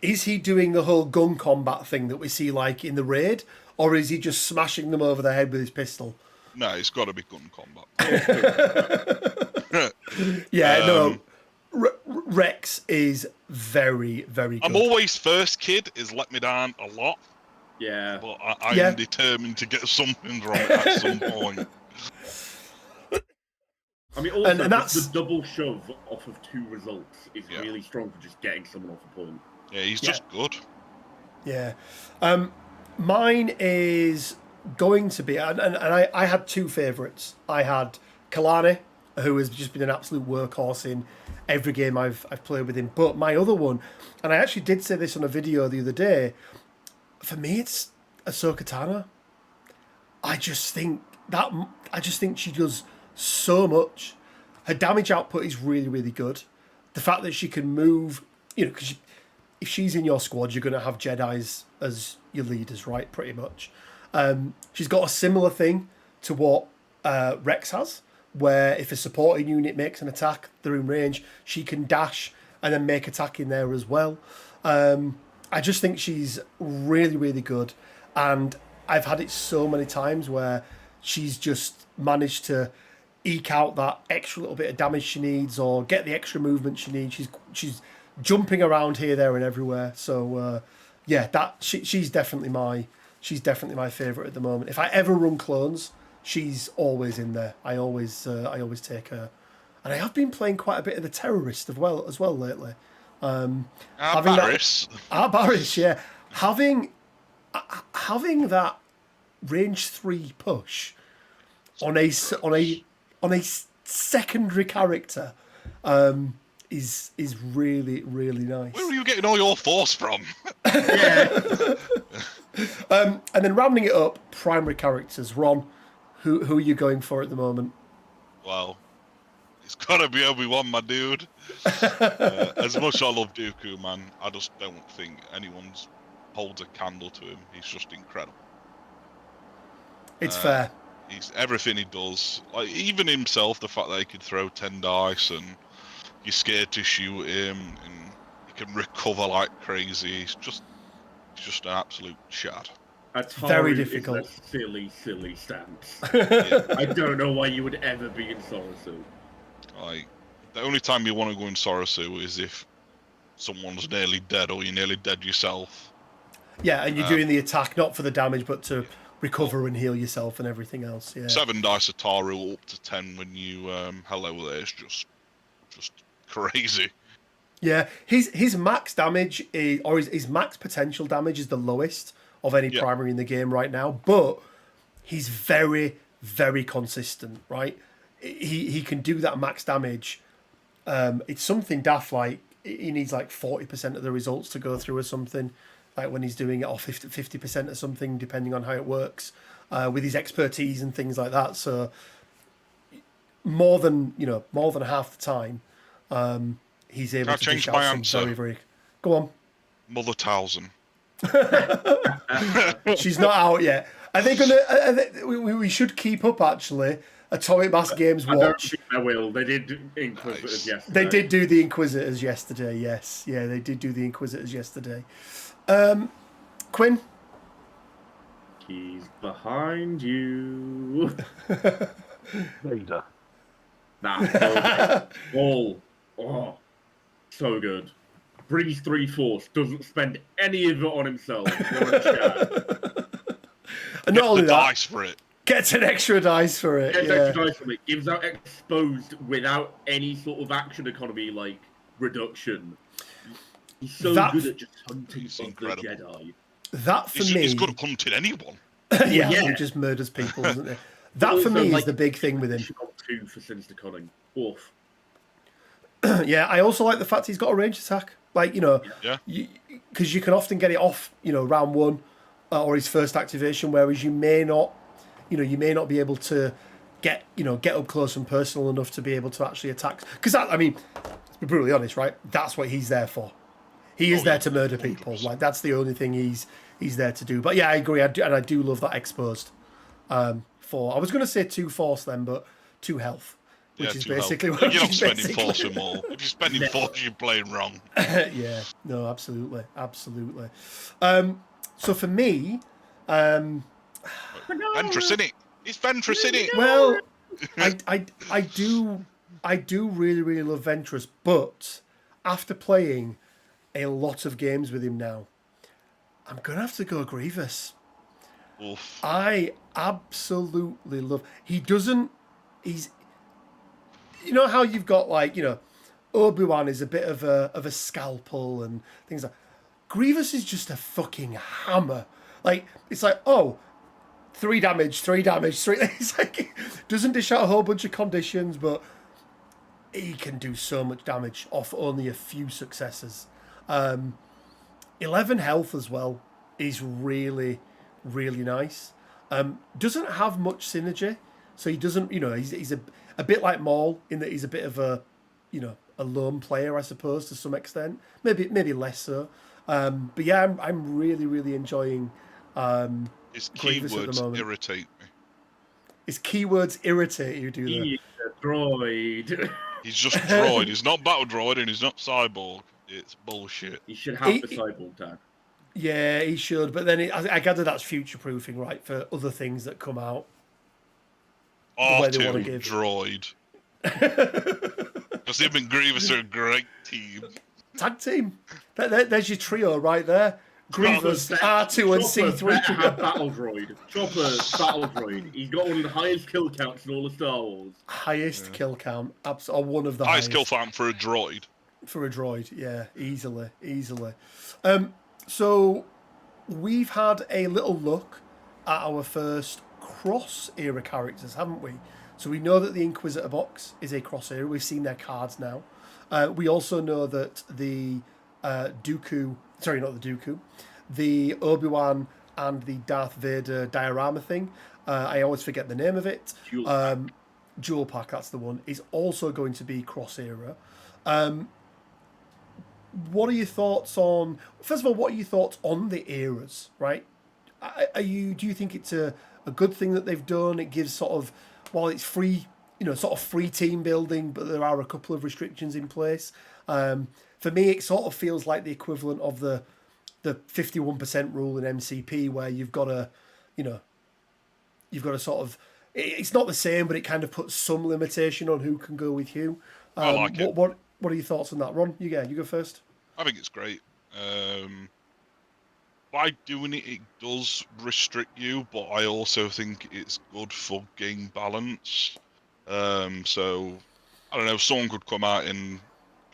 [SPEAKER 4] is he doing the whole gun combat thing that we see in the raid, or is he just smashing them over the head with his pistol?
[SPEAKER 6] No, it's got to be gun combat.
[SPEAKER 4] Yeah, no. Rex is very, very good.
[SPEAKER 6] I'm always first kid is let me down a lot.
[SPEAKER 5] Yeah.
[SPEAKER 6] But I am determined to get something from it at some point.
[SPEAKER 5] I mean, also, that's the double shove off of 2 results is really strong for just getting someone off a point.
[SPEAKER 6] Yeah, he's just good.
[SPEAKER 4] Yeah. Mine is going to be, and I had 2 favourites. I had Kalani, who has just been an absolute workhorse in every game I've played with him. But my other one, and I actually did say this on a video the other day, for me it's Ahsoka Tano. I just think she does so much. Her damage output is really, really good. The fact that she can move, because if she's in your squad, you're going to have Jedis as your leaders, right? Pretty much. She's got a similar thing to what Rex has, where if a supporting unit makes an attack, they're in range, she can dash and then make attack in there as well. I just think she's really, really good. And I've had it so many times where she's just managed to eke out that extra little bit of damage she needs or get the extra movement she needs. She's jumping around here, there and everywhere. So, she's definitely my favourite at the moment. If I ever run clones, she's always in there. I always take her, and I have been playing quite a bit of the terrorist as well lately.
[SPEAKER 6] Barris,
[SPEAKER 4] yeah. Having that range 3 push on a secondary character is really, really nice.
[SPEAKER 6] Where are you getting all your force from?
[SPEAKER 4] And then rounding it up, primary characters. Ron, who are you going for at the moment?
[SPEAKER 6] Well, it's gotta be Obi-Wan, my dude. As much as I love Dooku, man, I just don't think anyone's holds a candle to him. He's just incredible.
[SPEAKER 4] It's fair.
[SPEAKER 6] He's everything he does. Like even himself, the fact that he could throw 10 dice and you're scared to shoot him, and he can recover like crazy. He's just an absolute shad.
[SPEAKER 4] Very difficult.
[SPEAKER 5] Silly stance. I don't know why you would ever be in Sorosu.
[SPEAKER 6] Like the only time you want to go in Sorosu is if someone's nearly dead or you're nearly dead yourself.
[SPEAKER 4] Yeah, and you're doing the attack not for the damage, but to recover and heal yourself and everything else. Yeah.
[SPEAKER 6] 7 dice Ataru up to 10 when you hello there is just crazy.
[SPEAKER 4] Yeah, his max damage or his max potential damage is the lowest of any primary in the game right now, but he's very, very consistent, right? He can do that max damage. It's something daft like he needs like 40% of the results to go through or something, like when he's doing it, or 50% or something, depending on how it works, with his expertise and things like that. So more than half the time, he's able to dish out some very, very... Go on.
[SPEAKER 6] Mother Towson.
[SPEAKER 4] She's not out yet. Are they gonna? We should keep up actually. Atomic Mass Games watch.
[SPEAKER 5] I don't think I will. They did Inquisitors yesterday.
[SPEAKER 4] They did do the Inquisitors yesterday. Yes, yeah, they did do the Inquisitors yesterday. Quinn.
[SPEAKER 5] He's behind you.
[SPEAKER 2] Vader.
[SPEAKER 5] Nah. Oh, so good. Brings 3 force, doesn't spend any of it on himself.
[SPEAKER 4] And not only that,
[SPEAKER 6] dice for it.
[SPEAKER 4] Gets an extra dice for it.
[SPEAKER 5] Gets extra dice for it. Gives out exposed without any sort of action economy like reduction. He's so good at just hunting the Jedi.
[SPEAKER 4] That for me,
[SPEAKER 6] he's good at hunting anyone.
[SPEAKER 4] yeah, he just murders people, isn't he? That for me is the big thing with him.
[SPEAKER 5] 2 for Sinister Cunning. Oof.
[SPEAKER 4] Yeah, I also like the fact he's got a range attack. Like, because you can often get it off, round 1 or his first activation, whereas you may not be able to get up close and personal enough to be able to actually attack. Because let's be brutally honest, right? That's what he's there for. He is there to murder people. 100%. Like that's the only thing he's there to do. But yeah, I agree. I do love that exposed. 4. I was going to say 2 force then, but 2 health. Which is basically what
[SPEAKER 6] you're not spending force or more. If you're spending force, you're playing wrong.
[SPEAKER 4] Yeah, no, absolutely. So for me,
[SPEAKER 6] Ventress, innit? It's Ventress, innit?
[SPEAKER 4] Well, I do really, really love Ventress, but after playing a lot of games with him now, I'm gonna have to go Grievous.
[SPEAKER 6] Oof.
[SPEAKER 4] I absolutely love. He's. You know how you've got Obi-Wan is a bit of a scalpel and things like. Grievous is just a fucking hammer. Like it's like 3 damage, 3 damage, 3. It's like doesn't dish out a whole bunch of conditions, but he can do so much damage off only a few successes. 11 health as well is really, really nice. Doesn't have much synergy, so he doesn't. He's a bit like Maul in that he's a bit of a lone player, I suppose, to some extent. Maybe less so. But yeah, I'm really, really enjoying.
[SPEAKER 6] His keywords irritate me.
[SPEAKER 4] His keywords irritate you, do they?
[SPEAKER 5] He's a droid.
[SPEAKER 6] He's just a droid. He's not battle droid and he's not cyborg. It's bullshit.
[SPEAKER 5] He should have the cyborg tag.
[SPEAKER 4] Yeah, he should. But then I gather that's future proofing, right, for other things that come out.
[SPEAKER 6] R2 droid. Because him and Grievous are a great team.
[SPEAKER 4] Tag team. There's your trio right there. Grievous, R2 and C3.
[SPEAKER 5] Battle droid. Chopper's battle droid. He's got one of the highest kill counts in all of Star Wars.
[SPEAKER 4] Highest kill count. Or one of the
[SPEAKER 6] highest kill count for a droid.
[SPEAKER 4] For a droid, yeah. Easily. So we've had a little look at our first cross-era characters, haven't we? So we know that the Inquisitor box is a cross era. We've seen their cards now. We also know that the Dooku, sorry, not the Dooku, the Obi-Wan and the Darth Vader diorama thing. I always forget the name of it. Jewel Pack, that's the one, is also going to be cross era. What are your thoughts on? First of all, what are your thoughts on the eras? Right? Do you think it's a good thing that they've done? It gives sort of, while it's free, sort of free team building, but there are a couple of restrictions in place. For me, it sort of feels like the equivalent of the 51% rule in MCP, where you've got to sort of. It's not the same, but it kind of puts some limitation on who can go with who.
[SPEAKER 6] I like it.
[SPEAKER 4] What are your thoughts on that, Ron? You go first.
[SPEAKER 6] I think it's great. By doing it, it does restrict you, but I also think it's good for game balance. So, I don't know, someone could come out in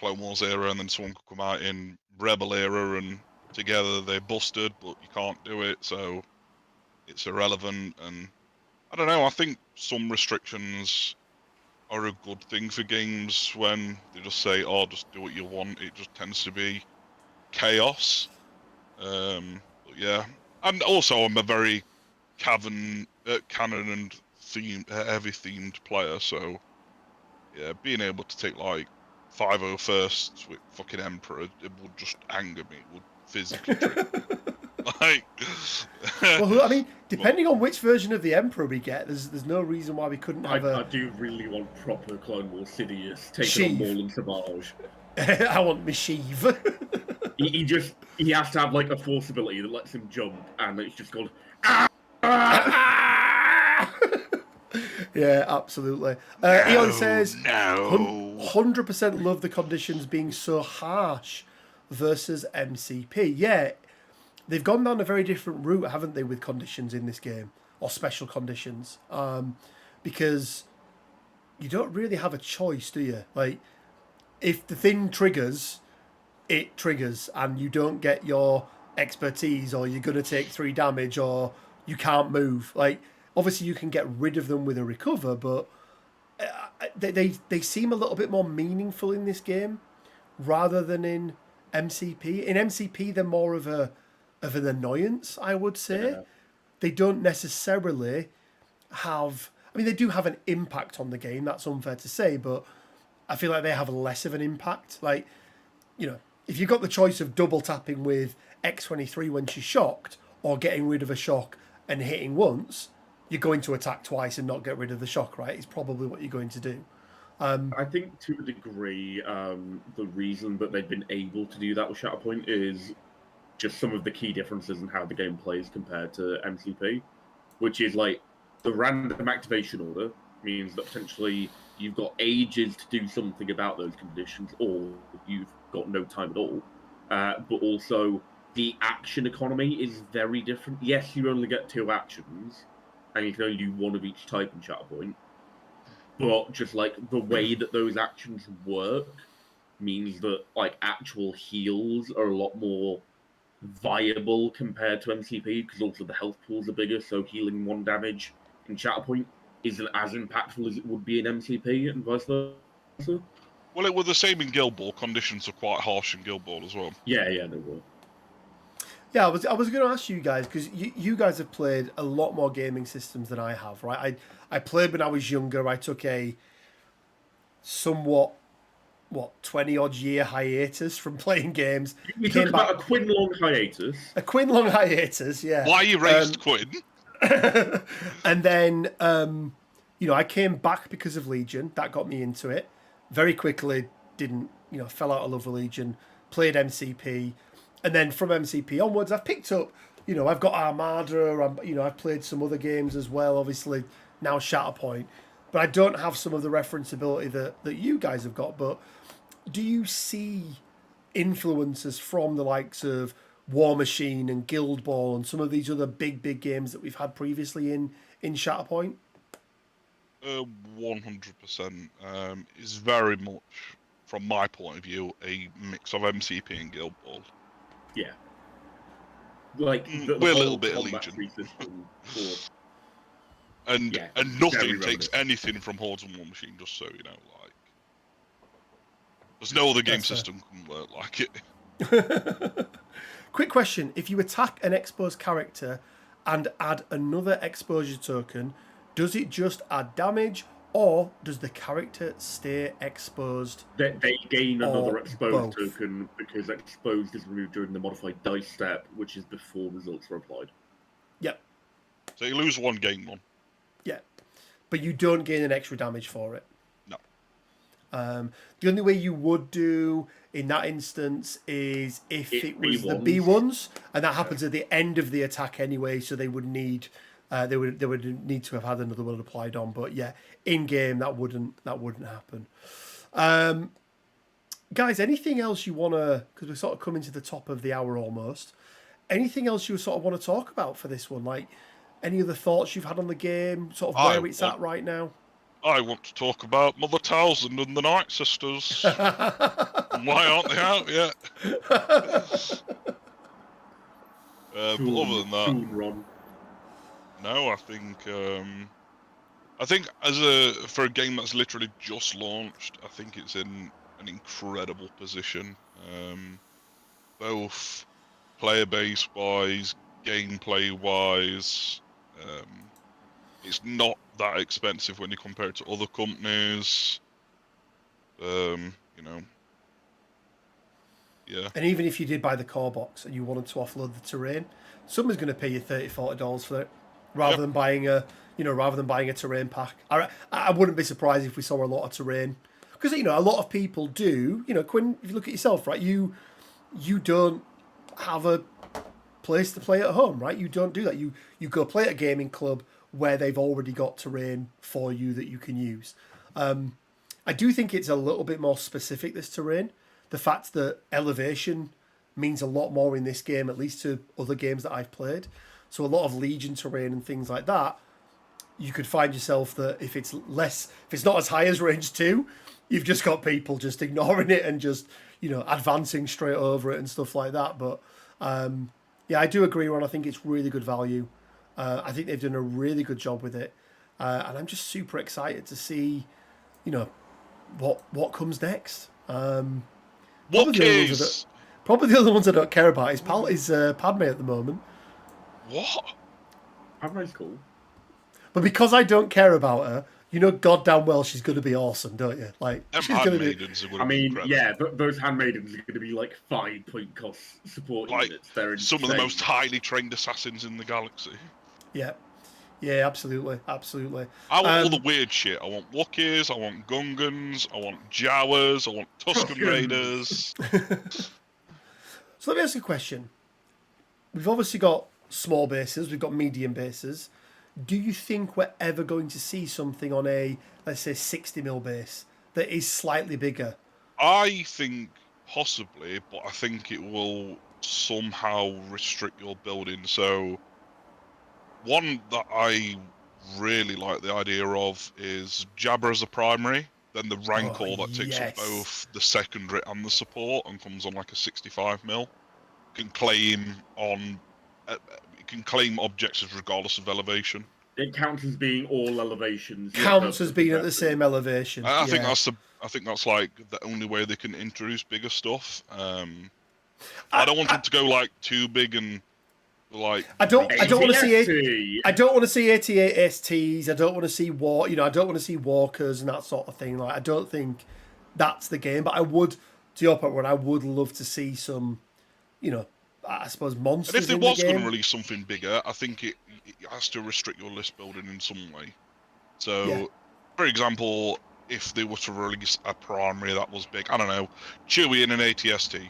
[SPEAKER 6] Clone Wars era, and then someone could come out in Rebel era, and together they're busted, but you can't do it, so it's irrelevant. And I don't know, I think some restrictions are a good thing for games when they just say, oh, just do what you want. It just tends to be chaos. But yeah. And also, I'm a very canon and heavy themed player, so yeah, being able to take like 501st with fucking Emperor, it would just anger me. It would physically trigger me. Like,
[SPEAKER 4] well, I mean, depending on which version of the Emperor we get, there's no reason why we couldn't have
[SPEAKER 5] I do really want proper Clone Wars Sidious taking
[SPEAKER 4] Sheev.
[SPEAKER 5] on Maul and Savage.
[SPEAKER 4] I want Mischief.
[SPEAKER 5] he has to have like a force ability that lets him jump, and it's just called.
[SPEAKER 4] Yeah, absolutely. Eon says,
[SPEAKER 6] no.
[SPEAKER 4] 100% love the conditions being so harsh versus MCP. Yeah, they've gone down a very different route, haven't they, with conditions in this game, or special conditions, because you don't really have a choice, do you? Like, if the thing triggers, it triggers, and you don't get your expertise, or you're going to take 3 damage, or you can't move. Like, obviously you can get rid of them with a recover, but they seem a little bit more meaningful in this game rather than in MCP. In MCP, they're more of an annoyance, I would say. Yeah. They don't necessarily have... I mean, they do have an impact on the game, that's unfair to say, but I feel like they have less of an impact. Like, if you've got the choice of double tapping with X23 when she's shocked, or getting rid of a shock and hitting once, you're going to attack twice and not get rid of the shock, right? It's probably what you're going to do.
[SPEAKER 5] I think to a degree, the reason that they've been able to do that with Shatterpoint is just some of the key differences in how the game plays compared to MCP, which is like the random activation order means that potentially you've got ages to do something about those conditions, or you've got no time at all. But also, the action economy is very different. Yes, you only get 2 actions, and you can only do 1 of each type in Shatterpoint. But just like the way that those actions work means that like actual heals are a lot more viable compared to MCP, because also the health pools are bigger, so healing 1 damage in Shatterpoint isn't as impactful as it would be in MCP, and vice versa.
[SPEAKER 6] Well, it was the same in Guild Ball. Conditions are quite harsh in Guild Ball as well.
[SPEAKER 5] Yeah, they were.
[SPEAKER 4] Yeah, I was going to ask you guys, because you guys have played a lot more gaming systems than I have, right? I played when I was younger. I took a somewhat 20-odd year hiatus from playing games.
[SPEAKER 5] You took about a Quinn-long hiatus.
[SPEAKER 4] A Quinn-long hiatus, yeah.
[SPEAKER 6] Why you raised Quinn?
[SPEAKER 4] And then, I came back because of Legion. That got me into it. Very quickly, fell out of love with Legion. Played MCP. And then from MCP onwards, I've picked up, I've got Armada. I've played some other games as well, obviously, now Shatterpoint. But I don't have some of the referenceability that you guys have got. But do you see influences from the likes of War Machine and Guild Ball and some of these other big games that we've had previously in Shatterpoint?
[SPEAKER 6] 100%. Is very much, from my point of view, a mix of MCP and Guild Ball.
[SPEAKER 5] Yeah. Like,
[SPEAKER 6] we're a little bit of Legion. And
[SPEAKER 5] Yeah,
[SPEAKER 6] and
[SPEAKER 5] very
[SPEAKER 6] nothing
[SPEAKER 5] reminiscent.
[SPEAKER 6] takes anything from Hordes and War Machine, just so you know, like there's no other game
[SPEAKER 4] That's fair.
[SPEAKER 6] system can work like it.
[SPEAKER 4] Quick question: if you attack an exposed character and add another exposure token, does it just add damage, or does the character stay exposed?
[SPEAKER 5] They gain another
[SPEAKER 4] Or
[SPEAKER 5] exposed
[SPEAKER 4] both.
[SPEAKER 5] token because exposed is removed during the modified dice step, which is before results are applied.
[SPEAKER 4] Yep,
[SPEAKER 6] So you lose one, gain one.
[SPEAKER 4] yeah, but you don't gain an extra damage for it.
[SPEAKER 6] No.
[SPEAKER 4] The only way you would do in that instance is if
[SPEAKER 5] If
[SPEAKER 4] it was the
[SPEAKER 5] B1s.
[SPEAKER 4] B1s, and that happens at the end of the attack anyway, so they would need they would need to have had another one applied on. But yeah, in game that wouldn't happen. Guys, anything else you wanna? Because we're sort of coming to the top of the hour almost. Anything else you sort of want to talk about for this one? Like any other thoughts you've had on the game? Sort of where it's at right now.
[SPEAKER 6] I want to talk about Mother Townsend and the Night Sisters. Why aren't they out yet? But other than that,
[SPEAKER 5] Soon, Ron.
[SPEAKER 6] no. I think for a game that's literally just launched, I think it's in an incredible position. Both player base wise, gameplay wise. It's not that expensive when you compare it to other companies. You know. Yeah.
[SPEAKER 4] And even if you did buy the core box and you wanted to offload the terrain, someone's going to pay you $30-40 for it, rather than buying a terrain pack. I wouldn't be surprised if we saw a lot of terrain, because a lot of people do. Quinn, if you look at yourself, right, you don't have a place to play at home, right? You don't do that. You go play at a gaming club where they've already got terrain for you that you can use. I do think it's a little bit more specific, this terrain. The fact that elevation means a lot more in this game, at least to other games that I've played. So a lot of Legion terrain and things like that, you could find yourself that if it's not as high as range 2, you've just got people just ignoring it and just, advancing straight over it and stuff like that. But yeah, I do agree, Ron. I think it's really good value. I think they've done a really good job with it. And I'm just super excited to see, what comes next. Probably the other ones I don't care about is Padme at the moment.
[SPEAKER 6] What?
[SPEAKER 5] Padme's cool.
[SPEAKER 4] But because I don't care about her, goddamn well she's going to be awesome, don't you? Like,
[SPEAKER 6] Them
[SPEAKER 4] she's going to be.
[SPEAKER 6] handmaidens are
[SPEAKER 5] I
[SPEAKER 6] gonna be
[SPEAKER 5] mean,
[SPEAKER 6] incredible.
[SPEAKER 5] yeah, but those handmaidens are going to be like 5-point cost support
[SPEAKER 6] Like
[SPEAKER 5] units. They're
[SPEAKER 6] some of the
[SPEAKER 5] insane.
[SPEAKER 6] most highly trained assassins in the galaxy.
[SPEAKER 4] Yeah. Yeah, absolutely. Absolutely.
[SPEAKER 6] I want all the weird shit. I want Wookiees, I want Gungans, I want Jawas, I want Tusken Raiders.
[SPEAKER 4] So let me ask you a question. We've obviously got small bases, we've got medium bases. Do you think we're ever going to see something on a, let's say, 60mm base that is slightly bigger?
[SPEAKER 6] I think possibly, but I think it will somehow restrict your building. So, one that I really like the idea of is Jabba as a primary, then the Rancor that takes up both the secondary and the support and comes on like a 65mm. Can claim objectives regardless of elevation.
[SPEAKER 5] It counts as being all elevations.
[SPEAKER 4] Counts as being at the same elevation.
[SPEAKER 6] I think that's like the only way they can introduce bigger stuff. I don't want them to go like too big and like. I don't
[SPEAKER 4] want to see. I don't want to see 88 STs. I don't want to see I don't want to see walkers and that sort of thing. Like, I don't think that's the game. But I would, to your point, I would love to see some, I suppose monsters.
[SPEAKER 6] And if there
[SPEAKER 4] in the
[SPEAKER 6] was going
[SPEAKER 4] game.
[SPEAKER 6] to release something bigger, I think it has to restrict your list building in some way. So, for example, if they were to release a primary that was big, I don't know, Chewie in an ATST,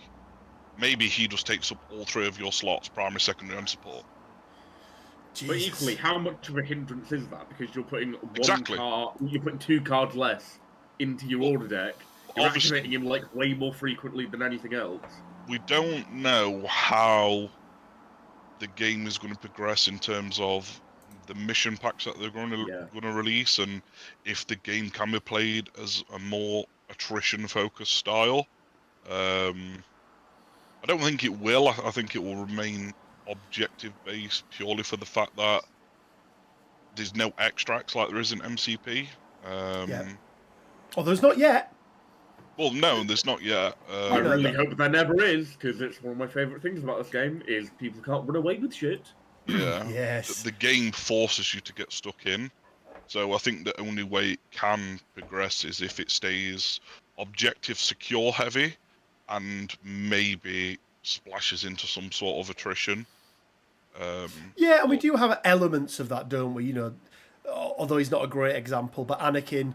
[SPEAKER 6] maybe he just takes up all 3 of your slots, primary, secondary, and support.
[SPEAKER 5] But equally, how much of a hindrance is that? Because you're putting
[SPEAKER 6] Exactly.
[SPEAKER 5] you're putting 2 cards less into your order deck. You're activating him like way more frequently than anything else.
[SPEAKER 6] We don't know how the game is going to progress in terms of the mission packs that they're going to release, and if the game can be played as a more attrition-focused style. I don't think it will. I think it will remain objective-based purely for the fact that there's no extracts like there is in MCP.
[SPEAKER 4] Yeah. Oh, there's not yet.
[SPEAKER 6] Well, no, there's not yet.
[SPEAKER 5] I really hope there never is, because it's one of my favourite things about this game is people can't run away with shit.
[SPEAKER 6] Yeah.
[SPEAKER 4] Yes.
[SPEAKER 6] The game forces you to get stuck in. So I think the only way it can progress is if it stays objective secure heavy and maybe splashes into some sort of attrition.
[SPEAKER 4] Yeah, and we do have elements of that, don't we? You know, although he's not a great example, but Anakin,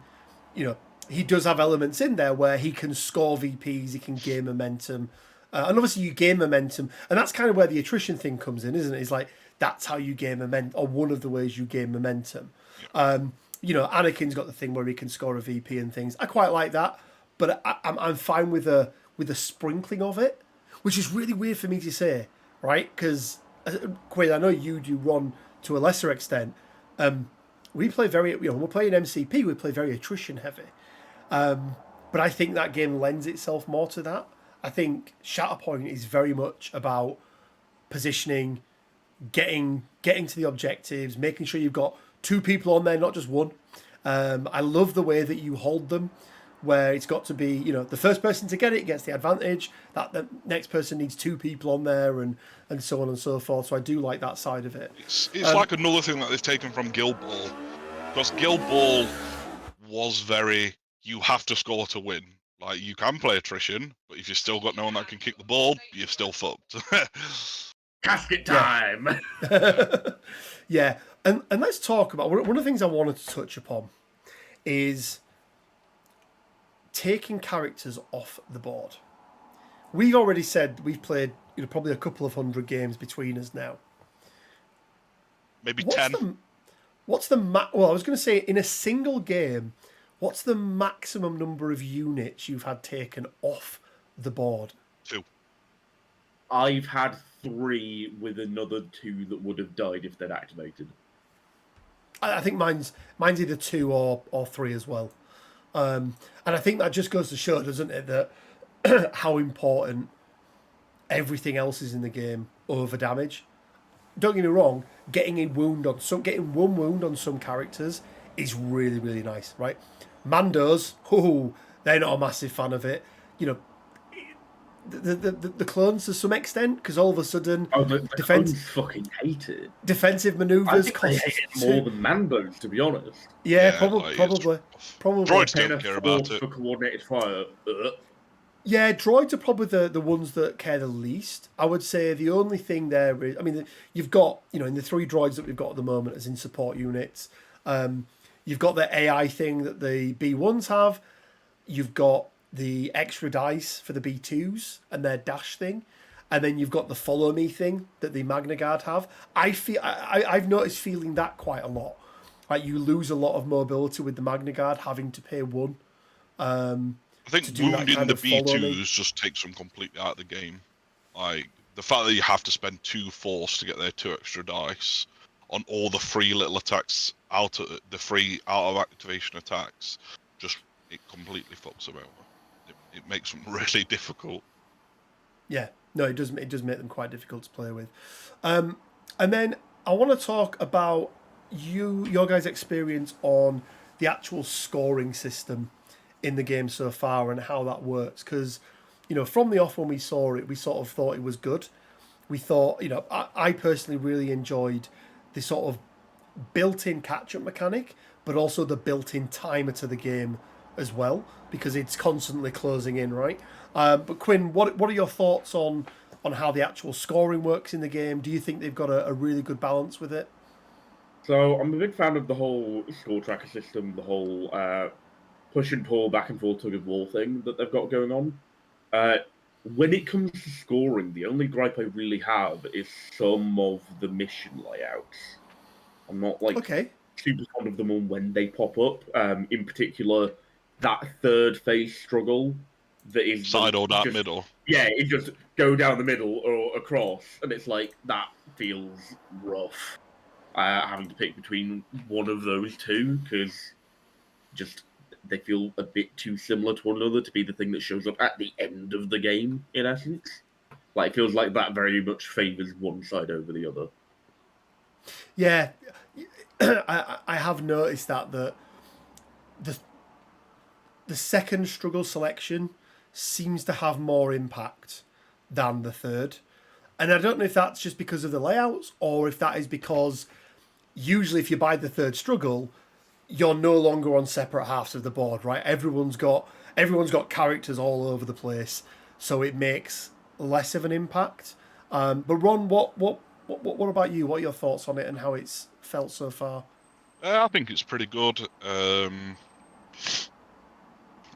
[SPEAKER 4] you know, he does have elements in there where he can score VPs, he can gain momentum. And obviously you gain momentum, and that's kind of where the attrition thing comes in, isn't it? It's like, that's how you gain momentum, or one of the ways you gain momentum. You know, Anakin's got the thing where he can score a VP and things. I quite like that, but I'm fine with a sprinkling of it, which is really weird for me to say, right? Because, Quinn, I know you do Ron to a lesser extent. We play very, you know, when we're playing MCP, we play very attrition heavy. But I think that game lends itself more to that. I think Shatterpoint is very much about positioning, getting to the objectives, making sure you've got 2 people on there, not just 1. I love the way that you hold them, where it's got to be, you know, the first person to get it gets the advantage, that the next person needs 2 people on there, and so on and so forth. So I do like that side of it.
[SPEAKER 6] It's like another thing that they've taken from Guild Ball, because Guild Ball was very, you have to score to win. Like, you can play attrition, but if you've still got no one that can kick the ball, you're still fucked.
[SPEAKER 5] Casket time!
[SPEAKER 4] Yeah, and let's talk about, one of the things I wanted to touch upon is taking characters off the board. We've already said we've played, you know, probably a couple of 100 games between us now.
[SPEAKER 6] Maybe 10.
[SPEAKER 4] Well, I was going to say, in a single game, what's the maximum number of units you've had taken off the board?
[SPEAKER 6] 2.
[SPEAKER 5] I've had 3 with another 2 that would have died if they'd activated.
[SPEAKER 4] I think mine's either 2 or 3 as well. And I think that just goes to show, doesn't it, that how important everything else is in the game over damage. Don't get me wrong, getting one wound on some characters is really, really nice, right? Mandos, they're not a massive fan of it. You know, the clones to some extent, because all of a sudden,
[SPEAKER 5] clones fucking hate it.
[SPEAKER 4] Defensive maneuvers
[SPEAKER 5] cost they hate it more than Mandos, to be honest.
[SPEAKER 4] Yeah, probably.
[SPEAKER 6] Droids don't care about it.
[SPEAKER 5] For coordinated fire.
[SPEAKER 4] Yeah, droids are probably the ones that care the least. I would say the only thing there is, I mean, you've got, you know, in the 3 droids that we've got at the moment as in support units, you've got the AI thing that the B1s have. You've got the extra dice for the B2s and their dash thing. And then you've got the follow me thing that the Magna Guard have. I've noticed feeling that quite a lot. Like, you lose a lot of mobility with the Magna Guard having to pay 1.
[SPEAKER 6] I think wounding the B2s just takes them completely out of the game. Like, the fact that you have to spend 2 force to get their 2 extra dice on all the free little attacks, out of activation attacks, just, it completely fucks them over. It makes them really difficult.
[SPEAKER 4] Yeah, no, it does make them quite difficult to play with. And then I want to talk about your guys' experience on the actual scoring system in the game so far and how that works, because, you know, from the off when we saw it, we sort of thought it was good. We thought, you know, I personally really enjoyed the sort of built-in catch-up mechanic, but also the built-in timer to the game as well, because it's constantly closing in, right? But Quinn, what are your thoughts on how the actual scoring works in the game? Do you think they've got a really good balance with it?
[SPEAKER 5] So I'm a big fan of the whole score tracker system, the whole push and pull, back and forth tug of war thing that they've got going on. When it comes to scoring, the only gripe I really have is some of the mission layouts. I'm not super fond of them on when they pop up. In particular, that third phase struggle that is
[SPEAKER 6] side or that middle.
[SPEAKER 5] Yeah, it just go down the middle or across, and it's like that feels rough. Having to pick between one of those 2, because just they feel a bit too similar to one another to be the thing that shows up at the end of the game, in essence. Like, it feels like that very much favours one side over the other.
[SPEAKER 4] Yeah, I have noticed that the second struggle selection seems to have more impact than the third. And I don't know if that's just because of the layouts or if that is because usually if you buy the third struggle, you're no longer on separate halves of the board, right? Everyone's got characters all over the place, so it makes less of an impact. But Ron, what about you? What are your thoughts on it and how it's felt so far?
[SPEAKER 6] I think it's pretty good.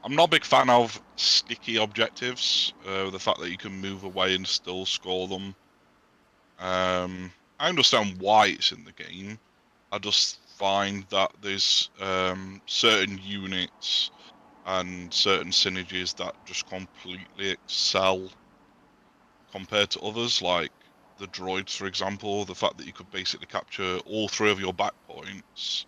[SPEAKER 6] I'm not a big fan of sticky objectives. The fact that you can move away and still score them. I understand why it's in the game. I just find that there's certain units and certain synergies that just completely excel compared to others, like the droids, for example. The fact that you could basically capture all 3 of your back points,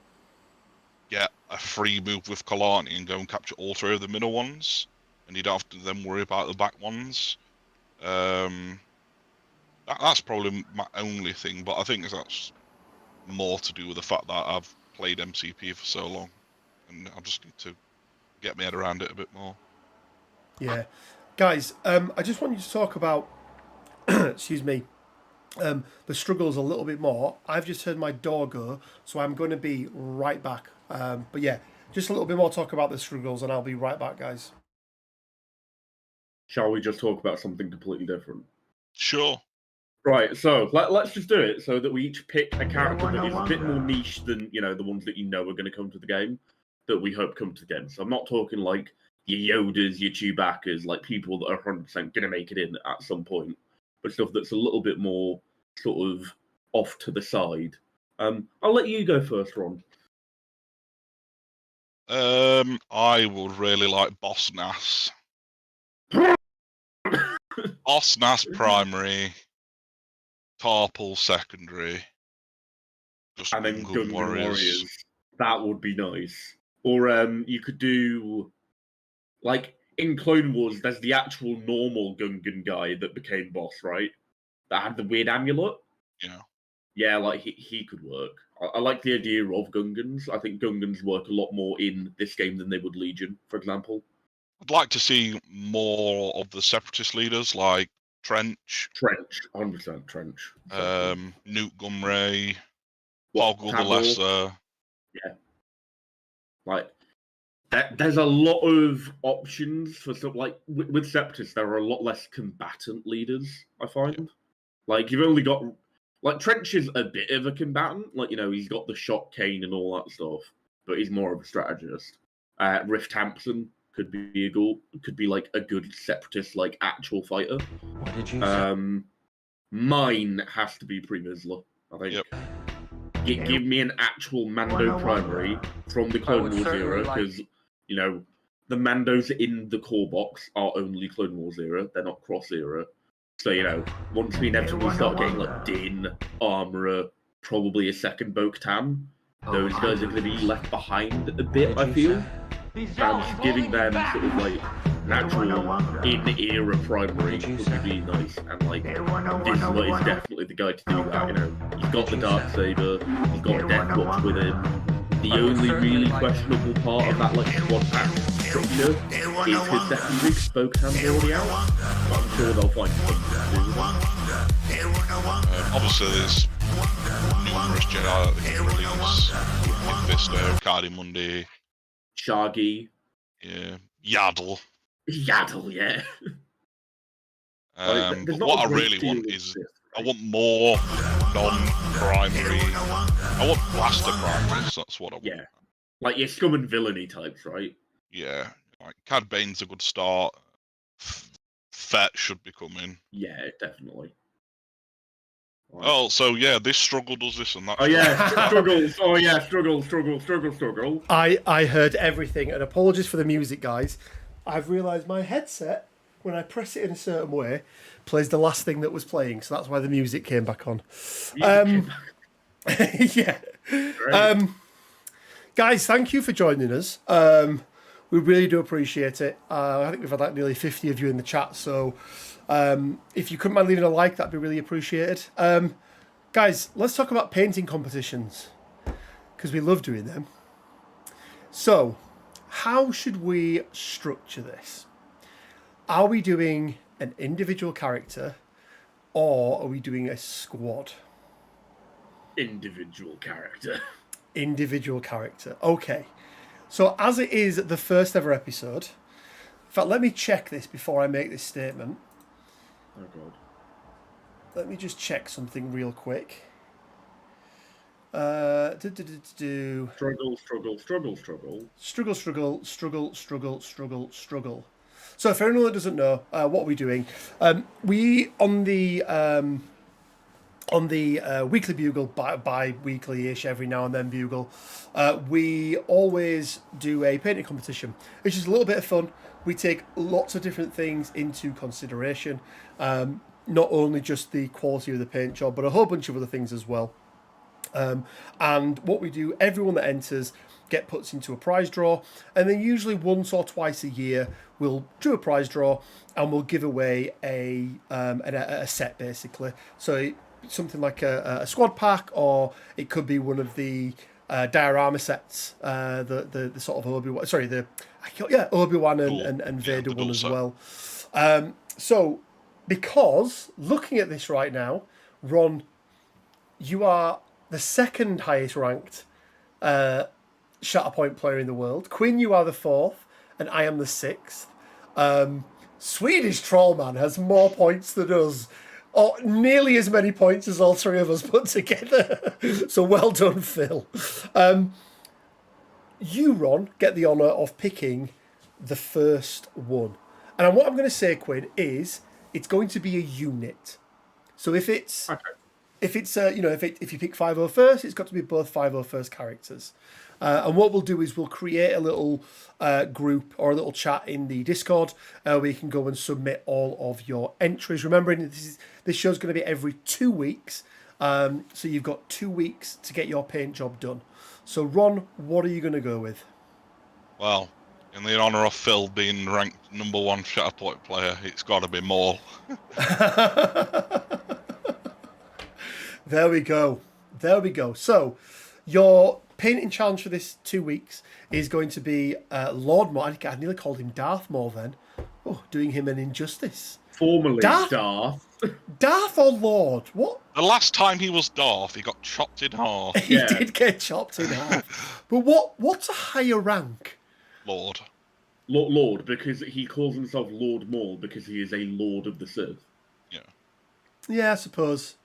[SPEAKER 6] get a free move with Kalani and go and capture all 3 of the middle ones, and you don't have to then worry about the back ones. That's probably my only thing, but I think that's more to do with the fact that I've played MCP for so long, and I just need to get my head around it a bit more.
[SPEAKER 4] Yeah, guys, I just want you to talk about, excuse me, the struggles a little bit more. I've just heard my door go, so I'm going to be right back. But yeah, just a little bit more talk about the struggles, and I'll be right back, guys.
[SPEAKER 5] Shall we just talk about something completely different?
[SPEAKER 6] Sure.
[SPEAKER 5] Right, so let's just do it so that we each pick a character that is a bit more niche than, the ones that are going to come to the game, that we hope come to the game. So I'm not talking like your Yodas, your Chewbacca's, like people that are 100% going to make it in at some point, but stuff that's a little bit more sort of off to the side. I'll let you go first, Ron.
[SPEAKER 6] I would really like Boss Nass. Boss Nass primary, Tarple secondary, just
[SPEAKER 5] and then
[SPEAKER 6] Gungan Warriors.
[SPEAKER 5] That would be nice. Or you could do, like, in Clone Wars, there's the actual normal Gungan guy that became boss, right? That had the weird amulet.
[SPEAKER 6] Yeah.
[SPEAKER 5] Yeah, like, he could work. I like the idea of Gungans. I think Gungans work a lot more in this game than they would Legion, for example.
[SPEAKER 6] I'd like to see more of the Separatist leaders, like Trench.
[SPEAKER 5] 100% Trench.
[SPEAKER 6] Newt Gumray, Poggle the Lesser.
[SPEAKER 5] Yeah. Like, there's a lot of options for stuff. Like, with Separatists, there are a lot less combatant leaders, I find. Yeah. Like, you've only got... Like, Trench is a bit of a combatant. Like, he's got the shot cane and all that stuff, but he's more of a strategist. Rift Hampson could be like a good Separatist, like, actual fighter.
[SPEAKER 2] What did you say?
[SPEAKER 5] Mine has to be Pre-Vizsla, I think. Yep. Give me an actual Mando primary from the Clone Wars era, because, the Mandos in the core box are only Clone Wars era. They're not cross era. So, once we inevitably start getting, like, Din, Armorer, probably a second Bo-Katan, those guys are going to be left behind a bit, I feel. And giving them sort of, like, an actual in-era primary would be nice. And, like, Vizsla is definitely the guy to do that, He's got the Darksaber, he's got Death Watch with him. The only really questionable part of that, like, squad pack structure is his secondary, Bo-Katan's already out. But I'm sure they'll find something to do.
[SPEAKER 6] Obviously, there's numerous Jedi that they can release. Fisto, Cardi-Mundi,
[SPEAKER 5] Shaggy.
[SPEAKER 6] Yeah. Yaddle,
[SPEAKER 5] yeah.
[SPEAKER 6] What I really want is... I want more non-primary... I want blaster primaries, that's what I want.
[SPEAKER 5] Yeah. Like your scum and villainy types, right?
[SPEAKER 6] Yeah. Like, Cad Bane's a good start. Fett should be coming.
[SPEAKER 5] Yeah, definitely.
[SPEAKER 6] Right. Oh, so yeah, this struggle does this and that.
[SPEAKER 5] Oh yeah, struggles. Oh yeah, struggle.
[SPEAKER 4] I heard everything, and apologies for the music, guys. I've realised my headset, when I press it in a certain way, plays the last thing that was playing, so that's why the music came back on. Yeah. Guys, thank you for joining us. We really do appreciate it. I think we've had like nearly 50 of you in the chat, so if you couldn't mind leaving a like, that'd be really appreciated. Guys, let's talk about painting competitions, because we love doing them. So, how should we structure this? Are we doing an individual character, or are we doing a squad?
[SPEAKER 5] Individual character.
[SPEAKER 4] Individual character. Okay. So, as it is the first ever episode, in fact, let me check this before I make this statement.
[SPEAKER 5] Oh, God.
[SPEAKER 4] Let me just check something real quick.
[SPEAKER 5] Struggle.
[SPEAKER 4] Struggle. So for anyone that doesn't know, what are we doing? We on the weekly bugle, bi-weekly-ish, every now and then bugle, we always do a painting competition. It's just a little bit of fun. We take lots of different things into consideration, not only just the quality of the paint job, but a whole bunch of other things as well. And what we do, everyone that enters get puts into a prize draw, and then usually once or twice a year we'll do a prize draw and we'll give away a set, basically. So something like a squad pack, or it could be one of the diorama sets, the sort of Obi-Wan, Obi-Wan and Vader one as well. So because looking at this right now, Ron, you are the second highest ranked Shatterpoint player in the world. Quinn, you are the fourth, and I am the sixth. Swedish Trollman has more points than us, or nearly as many points as all three of us put together. So well done, Phil. You, Ron, get the honour of picking the first one. And what I'm going to say, Quinn, is it's going to be a unit. So if it's... Okay. If it's if you pick 5 first, it's got to be both 5 first characters. And what we'll do is we'll create a little group or a little chat in the Discord where you can go and submit all of your entries. Remembering this show's going to be every 2 weeks, so you've got 2 weeks to get your paint job done. So Ron, what are you going to go with?
[SPEAKER 6] Well, in the honour of Phil being ranked #1 Shatterpoint player, it's got to be Maul.
[SPEAKER 4] There we go. So, your painting challenge for this 2 weeks is going to be Lord Maul. I nearly called him Darth Maul then. Oh, doing him an injustice.
[SPEAKER 5] Formerly Darth.
[SPEAKER 4] Darth or Lord? What?
[SPEAKER 6] The last time he was Darth, he got chopped in half.
[SPEAKER 4] He did get chopped in half. But what's a higher rank?
[SPEAKER 6] Lord.
[SPEAKER 5] Lord, because he calls himself Lord Maul because he is a Lord of the Sith.
[SPEAKER 6] Yeah.
[SPEAKER 4] Yeah, I suppose.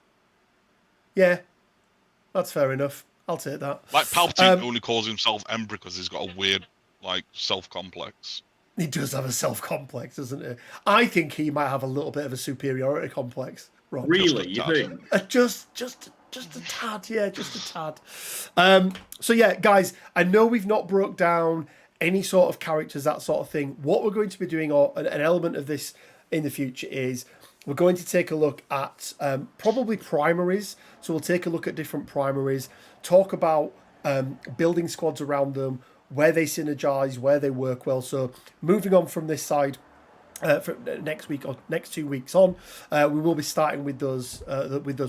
[SPEAKER 4] Yeah, that's fair enough. I'll take that.
[SPEAKER 6] Like Palpatine only calls himself Emperor because he's got a weird, self-complex.
[SPEAKER 4] He does have a self-complex, doesn't he? I think he might have a little bit of a superiority complex. Ron.
[SPEAKER 5] Really, you think?
[SPEAKER 4] Just a tad, yeah, just a tad. So yeah, guys, I know we've not broke down any sort of characters, that sort of thing. What we're going to be doing, or an element of this in the future, is we're going to take a look at probably primaries. So we'll take a look at different primaries, talk about building squads around them, where they synergize, where they work well. So moving on from this side, for next week or next 2 weeks on, we will be starting with those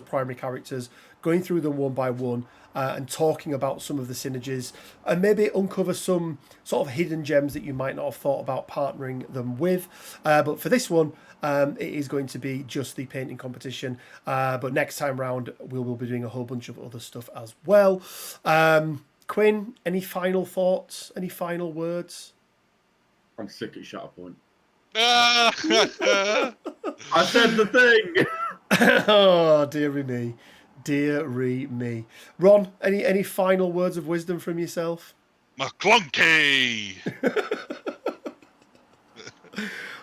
[SPEAKER 4] primary characters, going through them one by one, and talking about some of the synergies, and maybe uncover some sort of hidden gems that you might not have thought about partnering them with. But for this one, it is going to be just the painting competition. But next time round, we will be doing a whole bunch of other stuff as well. Quinn, any final thoughts? Any final words?
[SPEAKER 5] I'm sick of Shatterpoint.
[SPEAKER 6] I
[SPEAKER 5] said the thing.
[SPEAKER 4] Oh, dearie me. Dearie me. Ron, any final words of wisdom from yourself?
[SPEAKER 6] McClunky!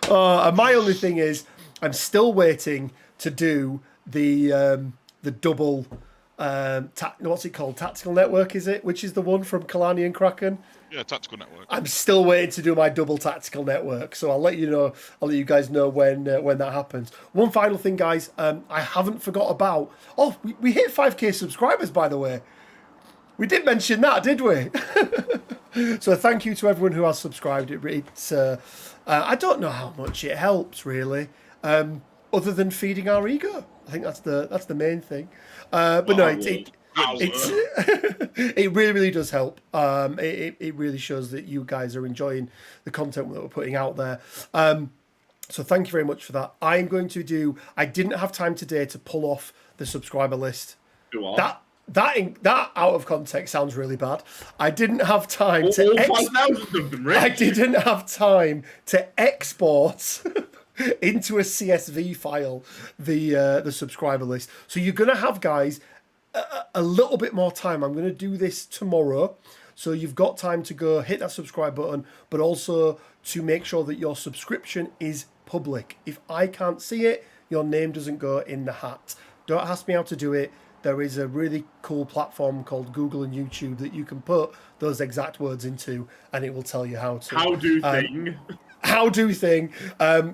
[SPEAKER 4] And my only thing is, I'm still waiting to do the double, what's it called? Tactical Network, is it? Which is the one from Kalani and Kraken?
[SPEAKER 6] Yeah, Tactical Network.
[SPEAKER 4] I'm still waiting to do my double Tactical Network, so I'll let you know. I'll let you guys know when that happens. One final thing, guys, I haven't forgot about. Oh, we hit 5k subscribers, by the way. We did mention that, did we? So thank you to everyone who has subscribed. It's I don't know how much it helps, really. other than feeding our ego. I think that's the main thing. But no, it really, really does help. It really shows that you guys are enjoying the content that we're putting out there. So thank you very much for that. I'm going to do. I didn't have time today to pull off the subscriber list. That out of context sounds really bad. I didn't have time I didn't have time to export into a CSV file the subscriber list. So you're gonna have, guys, a little bit more time. I'm gonna do this tomorrow, so you've got time to go hit that subscribe button, but also to make sure that your subscription is public. If I can't see it, your name doesn't go in the hat. Don't ask me how to do it. There is a really cool platform called Google and YouTube that you can put those exact words into, and it will tell you how to. How do thing.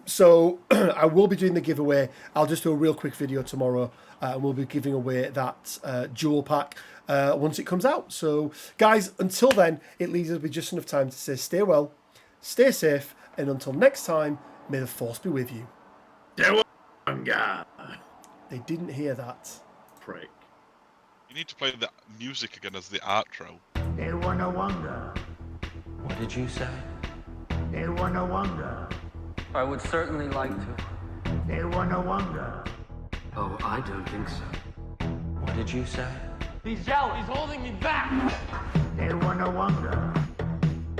[SPEAKER 4] So I will be doing the giveaway. I'll just do a real quick video tomorrow, and we'll be giving away that jewel pack once it comes out. So, guys, until then, it leaves us with just enough time to say stay well, stay safe, and until next time, may the Force be with you.
[SPEAKER 5] Wanga.
[SPEAKER 4] They didn't hear that.
[SPEAKER 5] Prick.
[SPEAKER 6] You need to play the music again as the outro.
[SPEAKER 1] They wanna Wanga.
[SPEAKER 2] What did you say?
[SPEAKER 1] They wanna Wanga.
[SPEAKER 2] I would certainly like to.
[SPEAKER 1] They wanna Wanga.
[SPEAKER 2] Oh, I don't think so. What did you say?
[SPEAKER 3] He's out. He's holding me back.
[SPEAKER 1] They wanna Wanga.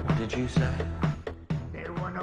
[SPEAKER 2] What did you say?
[SPEAKER 1] They wanna